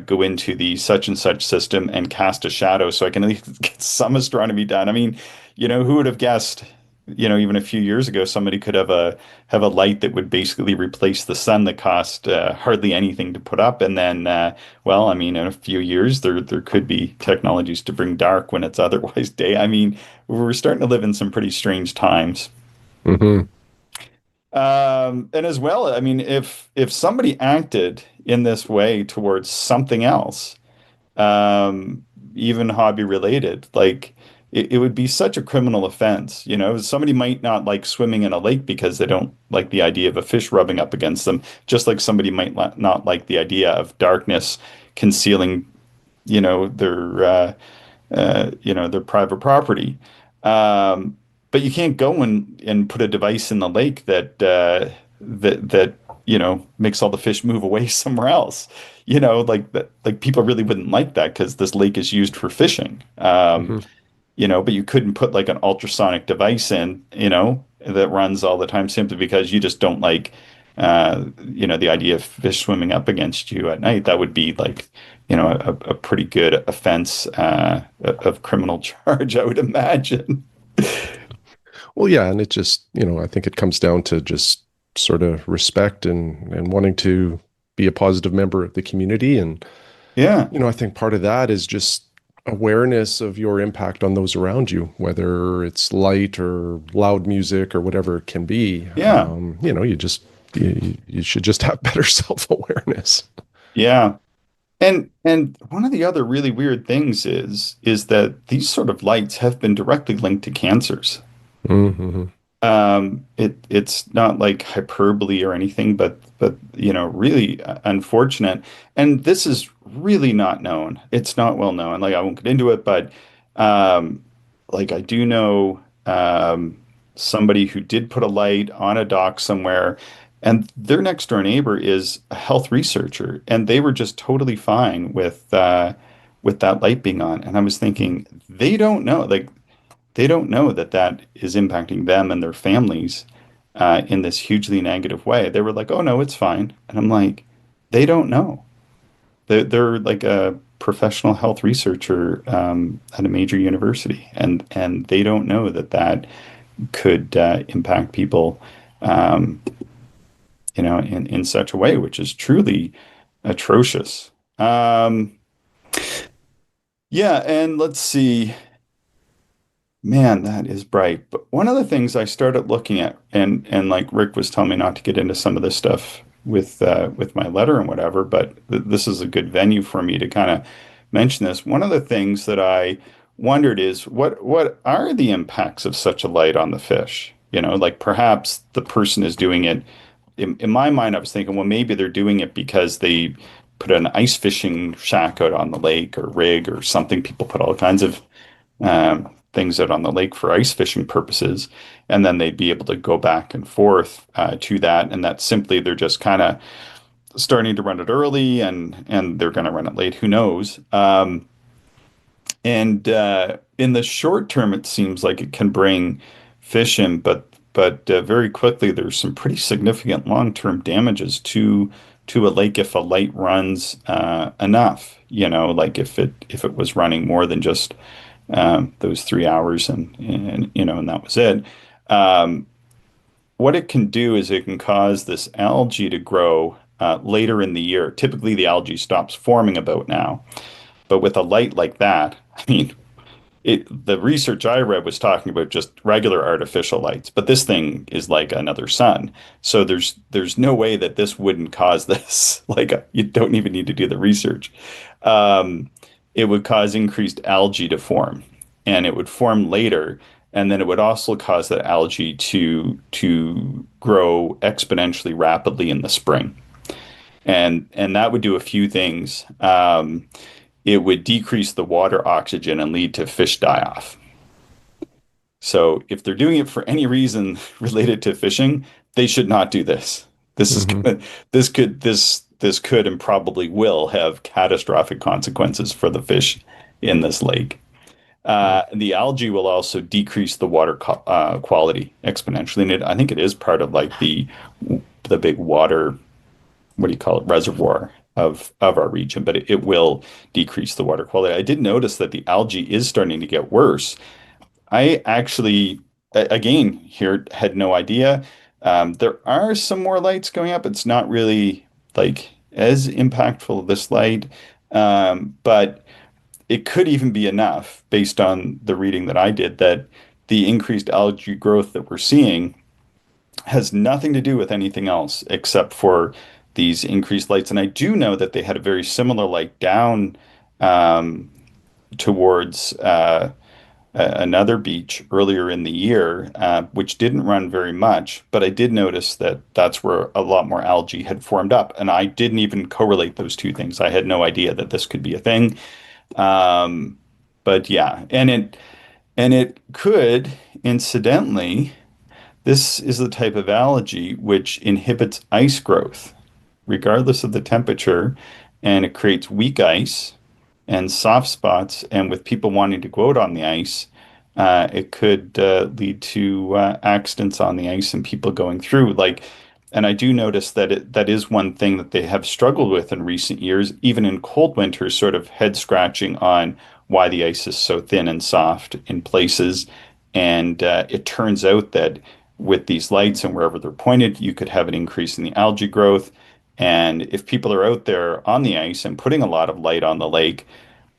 go into the such and such system and cast a shadow so I can at least get some astronomy done. I mean, who would have guessed, even a few years ago, somebody could have a light that would basically replace the sun that cost hardly anything to put up, and then well, I mean, in a few years, there could be technologies to bring dark when it's otherwise day. I mean, we're starting to live in some pretty strange times.
Mhm.
And as well, I mean, if somebody acted in this way towards something else, um, even hobby related, like it would be such a criminal offense. Somebody might not like swimming in a lake because they don't like the idea of a fish rubbing up against them, just like somebody might not like the idea of darkness concealing their private property. Um, but you can't go and put a device in the lake that makes all the fish move away somewhere else. Like that, like people really wouldn't like that because this lake is used for fishing.
Mhm.
But you couldn't put like an ultrasonic device in, that runs all the time simply because you just don't like, the idea of fish swimming up against you at night. That would be like, a pretty good offense, of criminal charge, I would imagine.
Well, yeah, and it just, I think it comes down to just sort of respect and wanting to be a positive member of the community. And,
Yeah,
I think part of that is just awareness of your impact on those around you, whether it's light or loud music or whatever it can be.
yeah,
You should just have better self-awareness.
yeah. And one of the other really weird things is that these sort of lights have been directly linked to cancers.
Hmm.
It's not like hyperbole or anything, but really unfortunate. And this is really not known. It's not well known. Like I won't get into it, but um, like I do know somebody who did put a light on a dock somewhere, and their next door neighbor is a health researcher, and they were just totally fine with that light being on. And I was thinking, they don't know that that is impacting them and their families in this hugely negative way. They were like, "Oh no, it's fine," and I'm like, "They don't know. They're like a professional health researcher at a major university, and they don't know that that could impact people, um, in such a way, which is truly atrocious." Yeah, and let's see. Man, that is bright. But one of the things I started looking at, and like Rick was telling me not to get into some of this stuff with my letter and whatever, but this is a good venue for me to kind of mention this. One of the things that I wondered is what are the impacts of such a light on the fish? Like perhaps the person is doing it. In my mind, I was thinking, well, maybe they're doing it because they put an ice fishing shack out on the lake or rig or something. People put all kinds of things out on the lake for ice fishing purposes, and then they'd be able to go back and forth to that, and that's simply they're just kind of starting to run it early, and they're going to run it late. Who knows? And in the short term, it seems like it can bring fish in, but very quickly there's some pretty significant long-term damages to a lake if a light runs enough. Like if it was running more than just those 3 hours and that was it. Um, what it can do is it can cause this algae to grow later in the year. Typically, the algae stops forming about now, but with a light like that, I mean, the research I read was talking about just regular artificial lights, but this thing is like another sun. So there's no way that this wouldn't cause this. Like you don't even need to do the research. Um, it would cause increased algae to form, and it would form later, and then it would also cause that algae to grow exponentially rapidly in the spring. And that would do a few things. It would decrease the water oxygen and lead to fish die-off. So if they're doing it for any reason related to fishing, they should not do this. This is
Hmm.
gonna, this could and probably will have catastrophic consequences for the fish in this lake. The algae will also decrease the water quality exponentially, and I think it is part of like the big water, what do you call it, reservoir of our region, but it will decrease the water quality. I did notice that the algae is starting to get worse. I actually, again, here had no idea. There are some more lights going up. It's not really like as impactful this light, but it could even be enough based on the reading that I did that the increased algae growth that we're seeing has nothing to do with anything else except for these increased lights. And I do know that they had a very similar light down um, towards another beach earlier in the year, which didn't run very much. But I did notice that that's where a lot more algae had formed up. And I didn't even correlate those two things. I had no idea that this could be a thing. Um, but yeah, and it could incidentally. This is the type of algae which inhibits ice growth, regardless of the temperature, and it creates weak ice and soft spots. And with people wanting to go out on the ice, it could lead to accidents on the ice and people going through. And I do notice that that is one thing that they have struggled with in recent years, even in cold winters, sort of head scratching on why the ice is so thin and soft in places. And it turns out that with these lights and wherever they're pointed, you could have an increase in the algae growth. And if people are out there on the ice and putting a lot of light on the lake,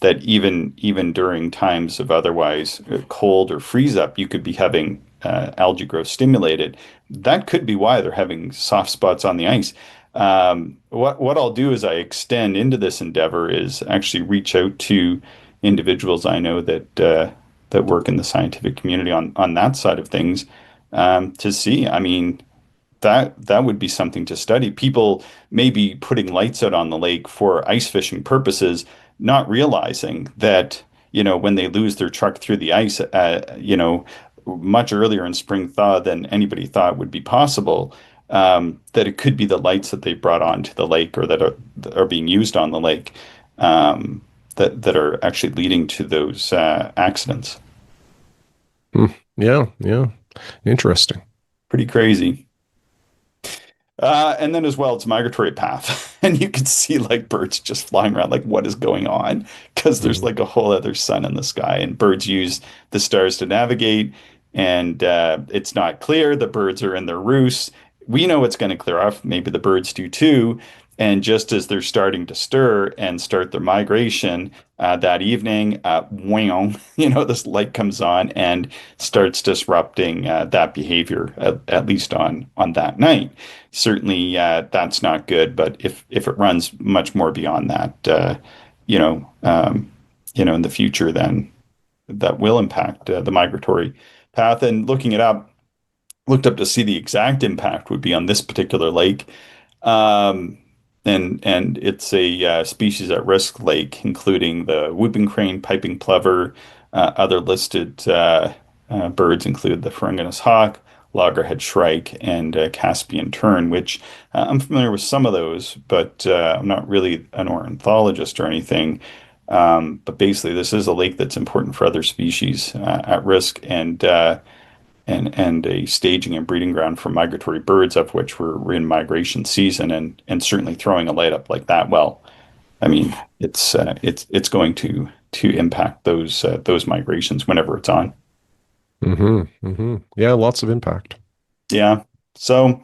that even during times of otherwise cold or freeze up, you could be having algae growth stimulated. That could be why they're having soft spots on the ice. What I'll do as I extend into this endeavor is actually reach out to individuals I know that work in the scientific community on that side of things to see. I mean, that would be something to study. People may be putting lights out on the lake for ice fishing purposes, not realizing that, when they lose their truck through the ice, much earlier in spring thaw than anybody thought would be possible, that it could be the lights that they brought onto the lake or that are being used on the lake that are actually leading to those accidents.
Hmm. Yeah, yeah. Interesting.
Pretty crazy. And then as well, it's a migratory path. And you can see like birds just flying around, like what is going on? Because there's
Mhm.
like a whole other sun in the sky, and birds use the stars to navigate. And it's not clear. The birds are in their roosts. We know it's going to clear off. Maybe the birds do too. And just as they're starting to stir and start their migration that evening, wham, this light comes on and starts disrupting that behavior, at least on that night. Certainly, that's not good. But if it runs much more beyond that, you know, um, in the future, then that will impact the migratory path. And looking it up, looked up to see the exact impact would be on this particular lake. Um, and it's a species at risk lake, including the whooping crane, piping plover, Other listed birds include the Ferruginous hawk, loggerhead shrike, and Caspian tern, which I'm familiar with some of those, but I'm not really an ornithologist or anything. But basically, this is a lake that's important for other species at risk, and a staging and breeding ground for migratory birds, of which we're in migration season, and certainly throwing a light up like that, well, I mean, it's going to impact those migrations whenever it's on.
Yeah, lots of impact.
Yeah. So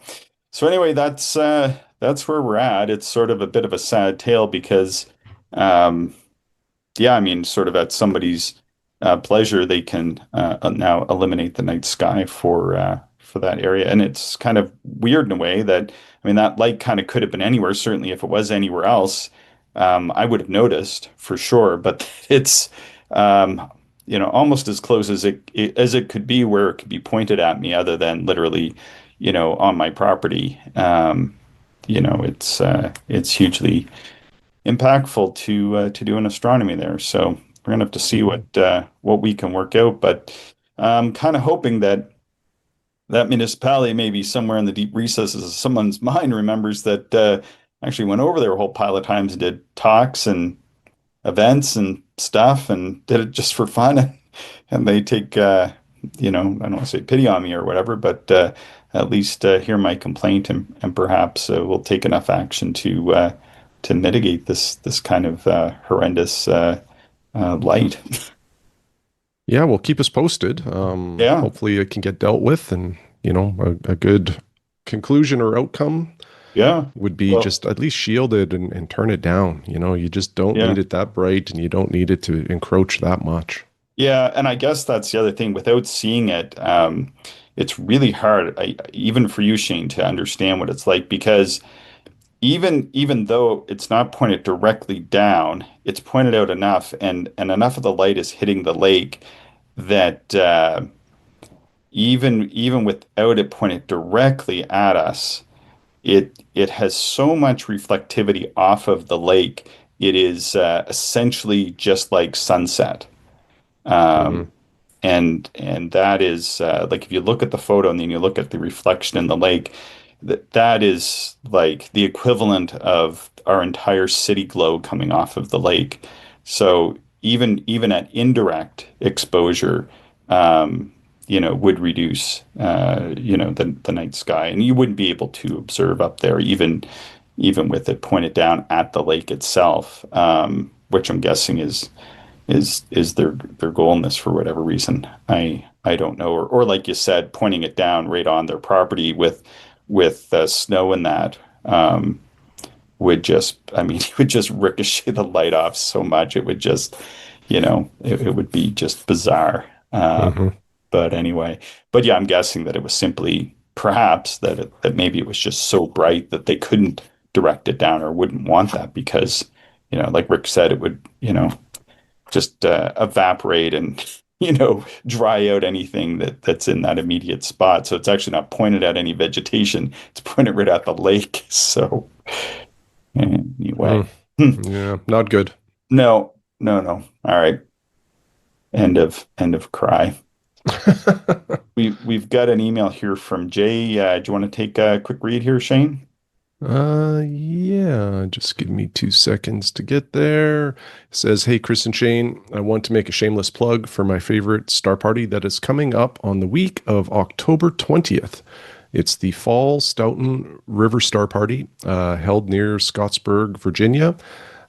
so anyway, that's where we're at. It's sort of a bit of a sad tale because um yeah, I mean, sort of at somebody's pleasure, they can now eliminate the night sky for that area, and it's kind of weird in a way that I mean that light kind of could have been anywhere. Certainly, if it was anywhere else, I would have noticed for sure. But it's um, almost as close as it could be, where it could be pointed at me, other than literally, on my property. It's hugely impactful to do an astronomy there. So we're gonna have to see
Mhm.
what we can work out. But I'm kind of hoping that that municipality, maybe somewhere in the deep recesses of someone's mind, remembers that actually went over there a whole pile of times and did talks and events and stuff and did it just for fun. And they take I don't want to say pity on me or whatever, but at least hear my complaint, and perhaps will take enough action to mitigate this kind of horrendous light.
Yeah, well, keep us posted.
Yeah,
Hopefully it can get dealt with and, a good conclusion or outcome
yeah.
would be
Well,
just at least shielded and turn it down. You just don't
yeah.
need it that bright and you don't need it to encroach that much.
Yeah, and I guess that's the other thing. Without seeing it, it's really hard, even for you, Shane, to understand what it's like because even though it's not pointed directly down, it's pointed out enough, and enough of the light is hitting the lake that even without it pointed directly at us, it has so much reflectivity off of the lake. It is essentially just like sunset.
Hmm.
Um, and that is like if you look at the photo and then you look at the reflection in the lake, that is like the equivalent of our entire city glow coming off of the lake. So even at indirect exposure, would reduce the night sky, and you wouldn't be able to observe up there even with it pointed down at the lake itself, which I'm guessing is their goal in this for whatever reason. I don't know, or like you said, pointing it down right on their property with snow and that would just, I mean, it would just ricochet the light off so much. It would just, it would be just bizarre.
Hmm.
But anyway, but yeah, I'm guessing that it was simply perhaps that maybe it was just so bright that they couldn't direct it down or wouldn't want that because, like Rick said, it would, just evaporate and dry out anything that's in that immediate spot. So it's actually not pointed at any vegetation; it's pointed right at the lake. So anyway,
Mm. Yeah, not good.
no, no, no. All right, end of cry. We've got an email here from Jay. Do you want to take a quick read here, Shane?
Yeah, just give me 2 seconds to get there. It says, "Hey, Chris and Shane, I want to make a shameless plug for my favorite star party that is coming up on the week of October 20th. It's the Fall Stoughton River Star Party, held near Scottsburg, Virginia,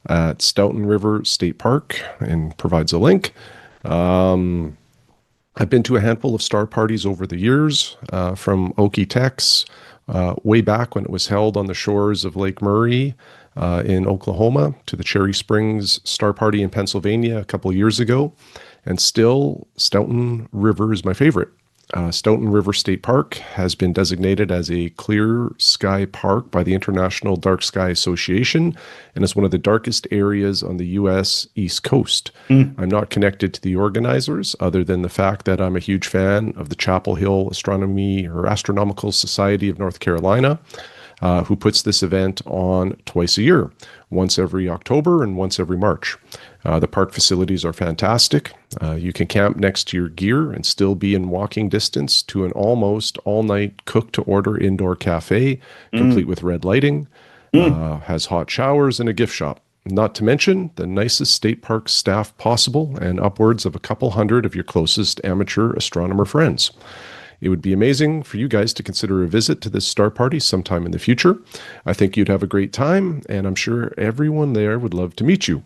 at Stoughton River State Park," and provides a link. Um, I've been to a handful of star parties over the years, from Okie Tex, way back when it was held on the shores of Lake Murray in Oklahoma, to the Cherry Springs Star Party in Pennsylvania a couple of years ago. And still, Stoughton River is my favorite. Stoughton River State Park has been designated as a clear sky park by the International Dark Sky Association and is one of the darkest areas on the U.S. East Coast.
Hmm.
I'm not connected to the organizers other than the fact that I'm a huge fan of the Chapel Hill Astronomy or Astronomical Society of North Carolina. who puts this event on twice a year, once every October and once every March. The park facilities are fantastic. You can camp next to your gear and still be in walking distance to an almost all night cook to order indoor cafe, complete
Mm,
with red lighting,
mm.
has hot showers and a gift shop. Not to mention the nicest state park staff possible and upwards of a couple hundred of your closest amateur astronomer friends. It would be amazing for you guys to consider a visit to this star party sometime in the future. I think you'd have a great time, and I'm sure everyone there would love to meet you.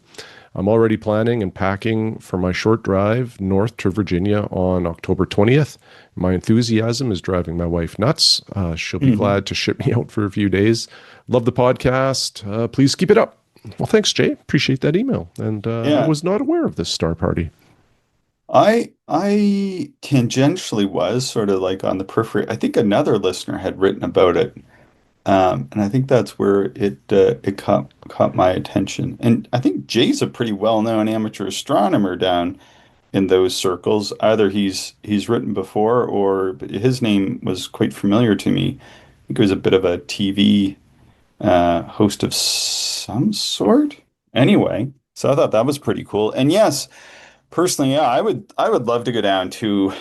I'm already planning and packing for my short drive north to Virginia on October 20th. My enthusiasm is driving my wife nuts. She'll be
Mhm.
glad to ship me out for a few days. Love the podcast. Please keep it up. Well, thanks, Jay. Appreciate that email. And I
Yeah.
was not aware of this star party.
I tangentially was sort of like on the periphery. I think another listener had written about it. And I think that's where it caught my attention. And I think Jay's a pretty well-known amateur astronomer down in those circles. Either he's written before or his name was quite familiar to me. I think he was a bit of a TV host of some sort. Anyway, so I thought that was pretty cool. And yes, personally, yeah, I would love to go down to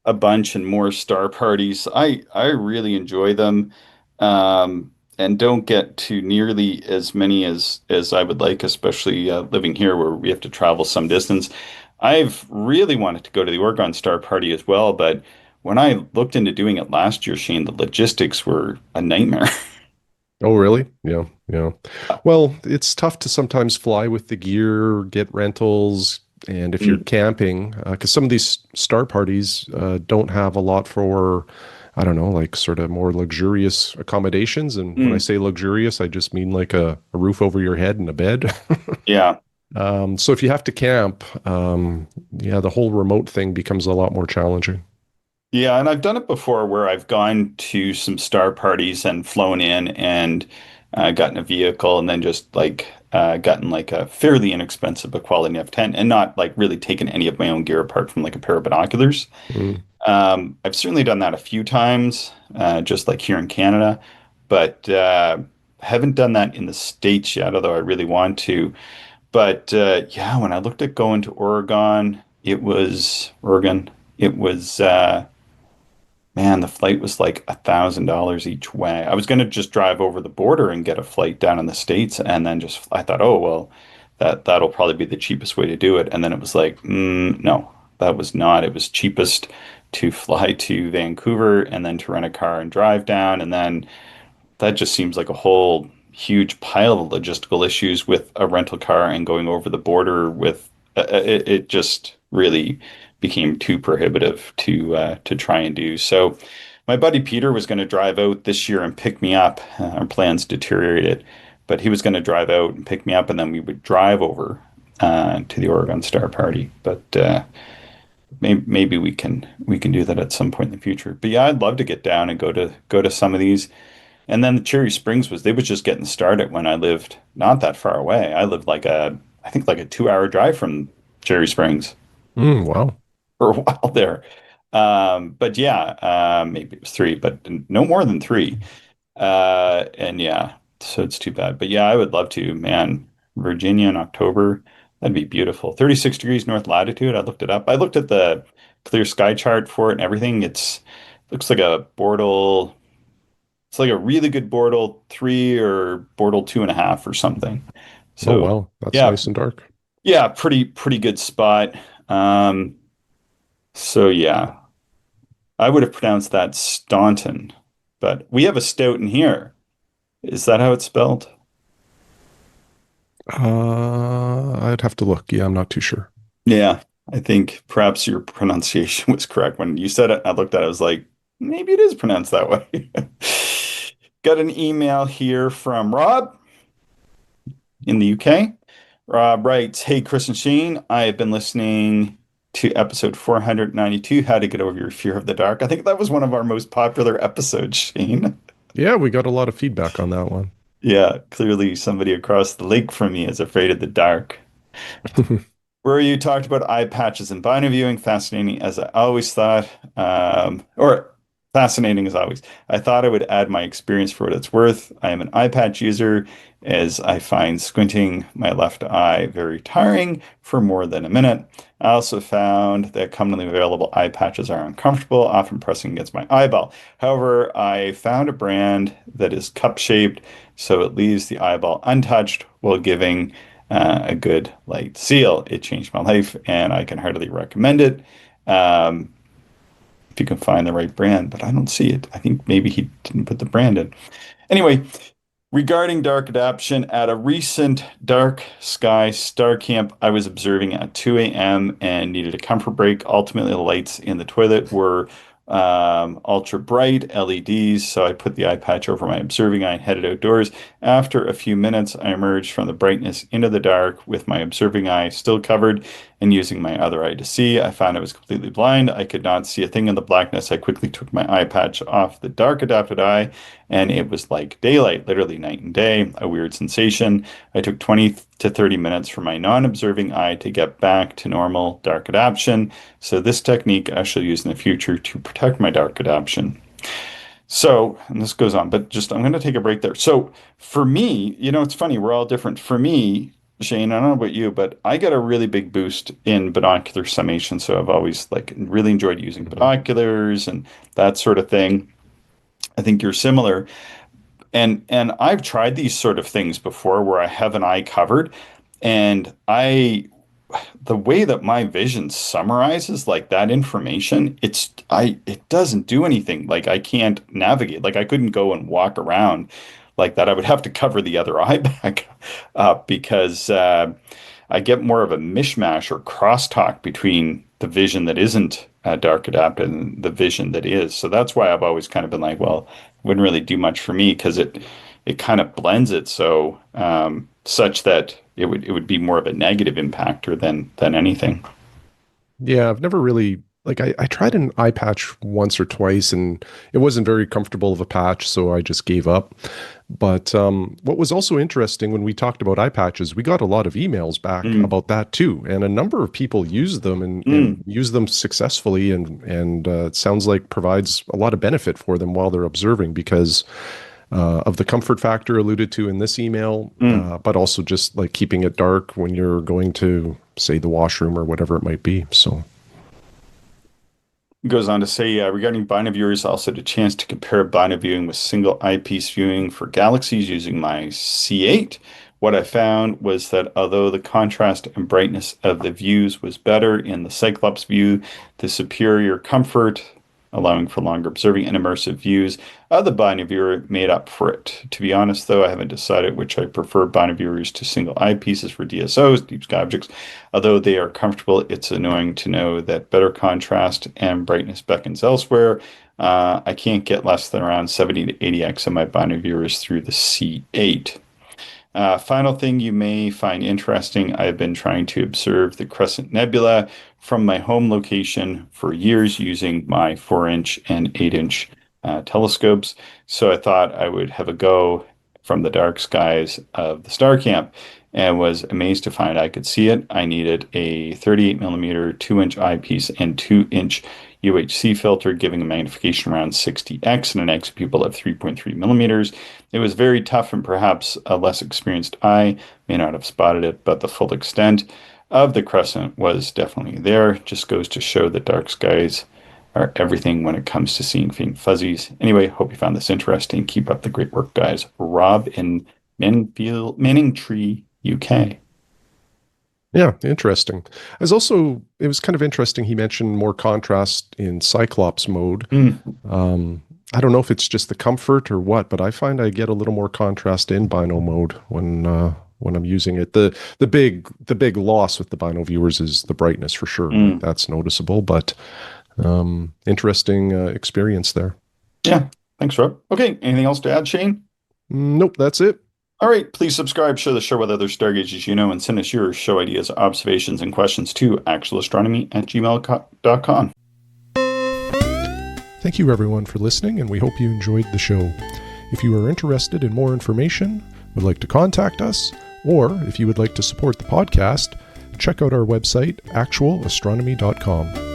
a bunch and more star parties. I really enjoy them. And don't get to nearly as many as I would like, especially living here where we have to travel some distance. I've really wanted to go to the Oregon Star Party as well, but when I looked into doing it last year, Shane, the logistics were a nightmare.
Oh, really? Yeah, yeah. Well, it's tough to sometimes fly with the gear, get rentals, and if you're
Mm,
camping, because some of these star parties don't have a lot for, I don't know, like sort of more luxurious accommodations. And when I
mm,
say luxurious, I just mean like a roof over your head and a bed.
yeah.
So if you have to camp, yeah, the whole remote thing becomes a lot more challenging.
Yeah, and I've done it before where I've gone to some star parties and flown in and gotten a vehicle and then just like gotten like a fairly inexpensive but quality enough tent and not like really taken any of my own gear apart from like a pair of binoculars.
Mm.
I've certainly done that a few times, just like here in Canada, but haven't done that in the States yet, although I really want to. But yeah, when I looked at going to Oregon. It was Man, the flight was like $1,000 each way. I was going to just drive over the border and get a flight down in the States, and then just I thought, oh well, that'll probably be the cheapest way to do it. And then it was like, no, that was not. It was cheapest to fly to Vancouver and then to rent a car and drive down, and then that just seems like a whole huge pile of logistical issues with a rental car and going over the border with it just really became too prohibitive to try and do. So my buddy Peter was going to drive out this year and pick me up. Our plans deteriorated, but he was going to drive out and pick me up, and then we would drive over to the Oregon Star Party. But maybe we can do that at some point in the future. But yeah, I'd love to get down and go to some of these. And then the Cherry Springs they was just getting started when I lived not that far away. I lived I think like a 2 hour drive from Cherry Springs
Wow.
for a while there. But yeah, maybe it was three, but no more than three. And yeah, so it's too bad. But yeah, I would love to, man. Virginia in October, that'd be beautiful. 36 degrees north latitude. I looked it up. I looked at the clear sky chart for it and everything. Looks like a Bortle. It's like a really good Bortle 3 or Bortle 2.5 or something.
Oh,
So
wow. That's
yeah,
nice and dark.
yeah, pretty good spot. Um, so yeah, I would have pronounced that Staunton, but we have a Stoughton here. Is that how it's spelled?
I'd have to look. Yeah, I'm not too sure.
Yeah, I think perhaps your pronunciation was correct. When you said it, I looked at it, I was like, maybe it is pronounced that way. Got an email here from Rob in the UK. Rob writes, hey, Chris and Shane, I have been listening to episode 492, How to Get Over Your Fear of the Dark. I think that was one of our most popular episodes, Shane.
Yeah, we got a lot of feedback on that one.
Yeah, clearly somebody across the lake from me is afraid of the dark. Where you talked about eye patches and bino viewing, fascinating as I always thought, or fascinating as always. I thought I would add my experience for what it's worth. I am an eye patch user, as I find squinting my left eye very tiring for more than a minute. I also found that commonly available eye patches are uncomfortable, often pressing against my eyeball. However, I found a brand that is cup-shaped, so it leaves the eyeball untouched while giving a good light seal. It changed my life, and I can heartily recommend it. Um, if you can find the right brand, but I don't see it. I think maybe he didn't put the brand in. Anyway, regarding dark adaptation, at a recent dark sky star camp, I was observing at 2 a.m. and needed a comfort break. Ultimately, the lights in the toilet were ultra bright LEDs, so I put the eye patch over my observing eye and headed outdoors. After a few minutes, I emerged from the brightness into the dark with my observing eye still covered and using my other eye to see. I found I was completely blind. I could not see a thing in the blackness. I quickly took my eye patch off the dark adapted eye, and it was like daylight, literally night and day, a weird sensation. I took 20 to 30 minutes for my non-observing eye to get back to normal dark adaptation. So this technique I shall use in the future to protect my dark adaptation. So, and this goes on, but just I'm going to take a break there. So for me, it's funny, we're all different. For me, Shane, I don't know about you, but I got a really big boost in binocular summation. So I've always like really enjoyed using
Mhm.
binoculars and that sort of thing. I think you're similar. And I've tried these sort of things before where I have an eye covered and the way that my vision summarizes like that information, it doesn't do anything. Like I can't navigate. Like I couldn't go and walk around like that. I would have to cover the other eye back up because I get more of a mishmash or crosstalk between the vision that isn't dark adapted and the vision that is. So that's why I've always kind of been like, well, it wouldn't really do much for me because it kind of blends it so such that it would be more of a negative impactor than anything.
Yeah, I've never really like I tried an eye patch once or twice and it wasn't very comfortable of a patch, so I just gave up. But what was also interesting when we talked about eye patches, we got a lot of emails back
Mm,
about that too, and a number of people use them and
mm,
use them successfully, and it sounds like provides a lot of benefit for them while they're observing because of the comfort factor alluded to in this email,
mm.
but also just like keeping it dark when you're going to, say, the washroom or whatever it might be. So.
Goes on to say, regarding binoviewers, I also had a chance to compare binoviewing with single eyepiece viewing for galaxies using my C8. What I found was that although the contrast and brightness of the views was better in the Cyclops view, the superior comfort, allowing for longer observing and immersive views of the biniviewer made up for it. To be honest, though, I haven't decided which I prefer binoviewers to single eyepieces for DSOs, deep sky objects. Although they are comfortable, it's annoying to know that better contrast and brightness beckons elsewhere. I can't get less than around 70 to 80x of my binoviewers through the C8. Final thing you may find interesting, I've been trying to observe the Crescent Nebula from my home location for years using my 4-inch and 8-inch telescopes. So I thought I would have a go from the dark skies of the star camp and was amazed to find I could see it. I needed a 38 millimeter 2-inch eyepiece and 2-inch UHC filter, giving a magnification around 60x and an X pupil of 3.3 millimeters. It was very tough, and perhaps a less experienced eye may not have spotted it, but the full extent of the crescent was definitely there. Just goes to show that dark skies are everything when it comes to seeing faint fuzzies. Anyway, hope you found this interesting. Keep up the great work, guys. Rob in Manningtree, UK.
Yeah, interesting. It was kind of interesting. He mentioned more contrast in Cyclops mode.
Mm,
I don't know if it's just the comfort or what, but I find I get a little more contrast in Bino mode when I'm using it. The big loss with the Bino viewers is the brightness for sure. Like
mm.
that's noticeable, but interesting experience there.
Yeah, thanks, Rob. Okay, anything else to add, Shane?
Nope, that's it.
All right, please subscribe, share the show with other stargazers you know, and send us your show ideas, observations, and questions to actualastronomy@gmail.com.
Thank you everyone for listening, and we hope you enjoyed the show. If you are interested in more information, would like to contact us, or if you would like to support the podcast, check out our website, actualastronomy.com.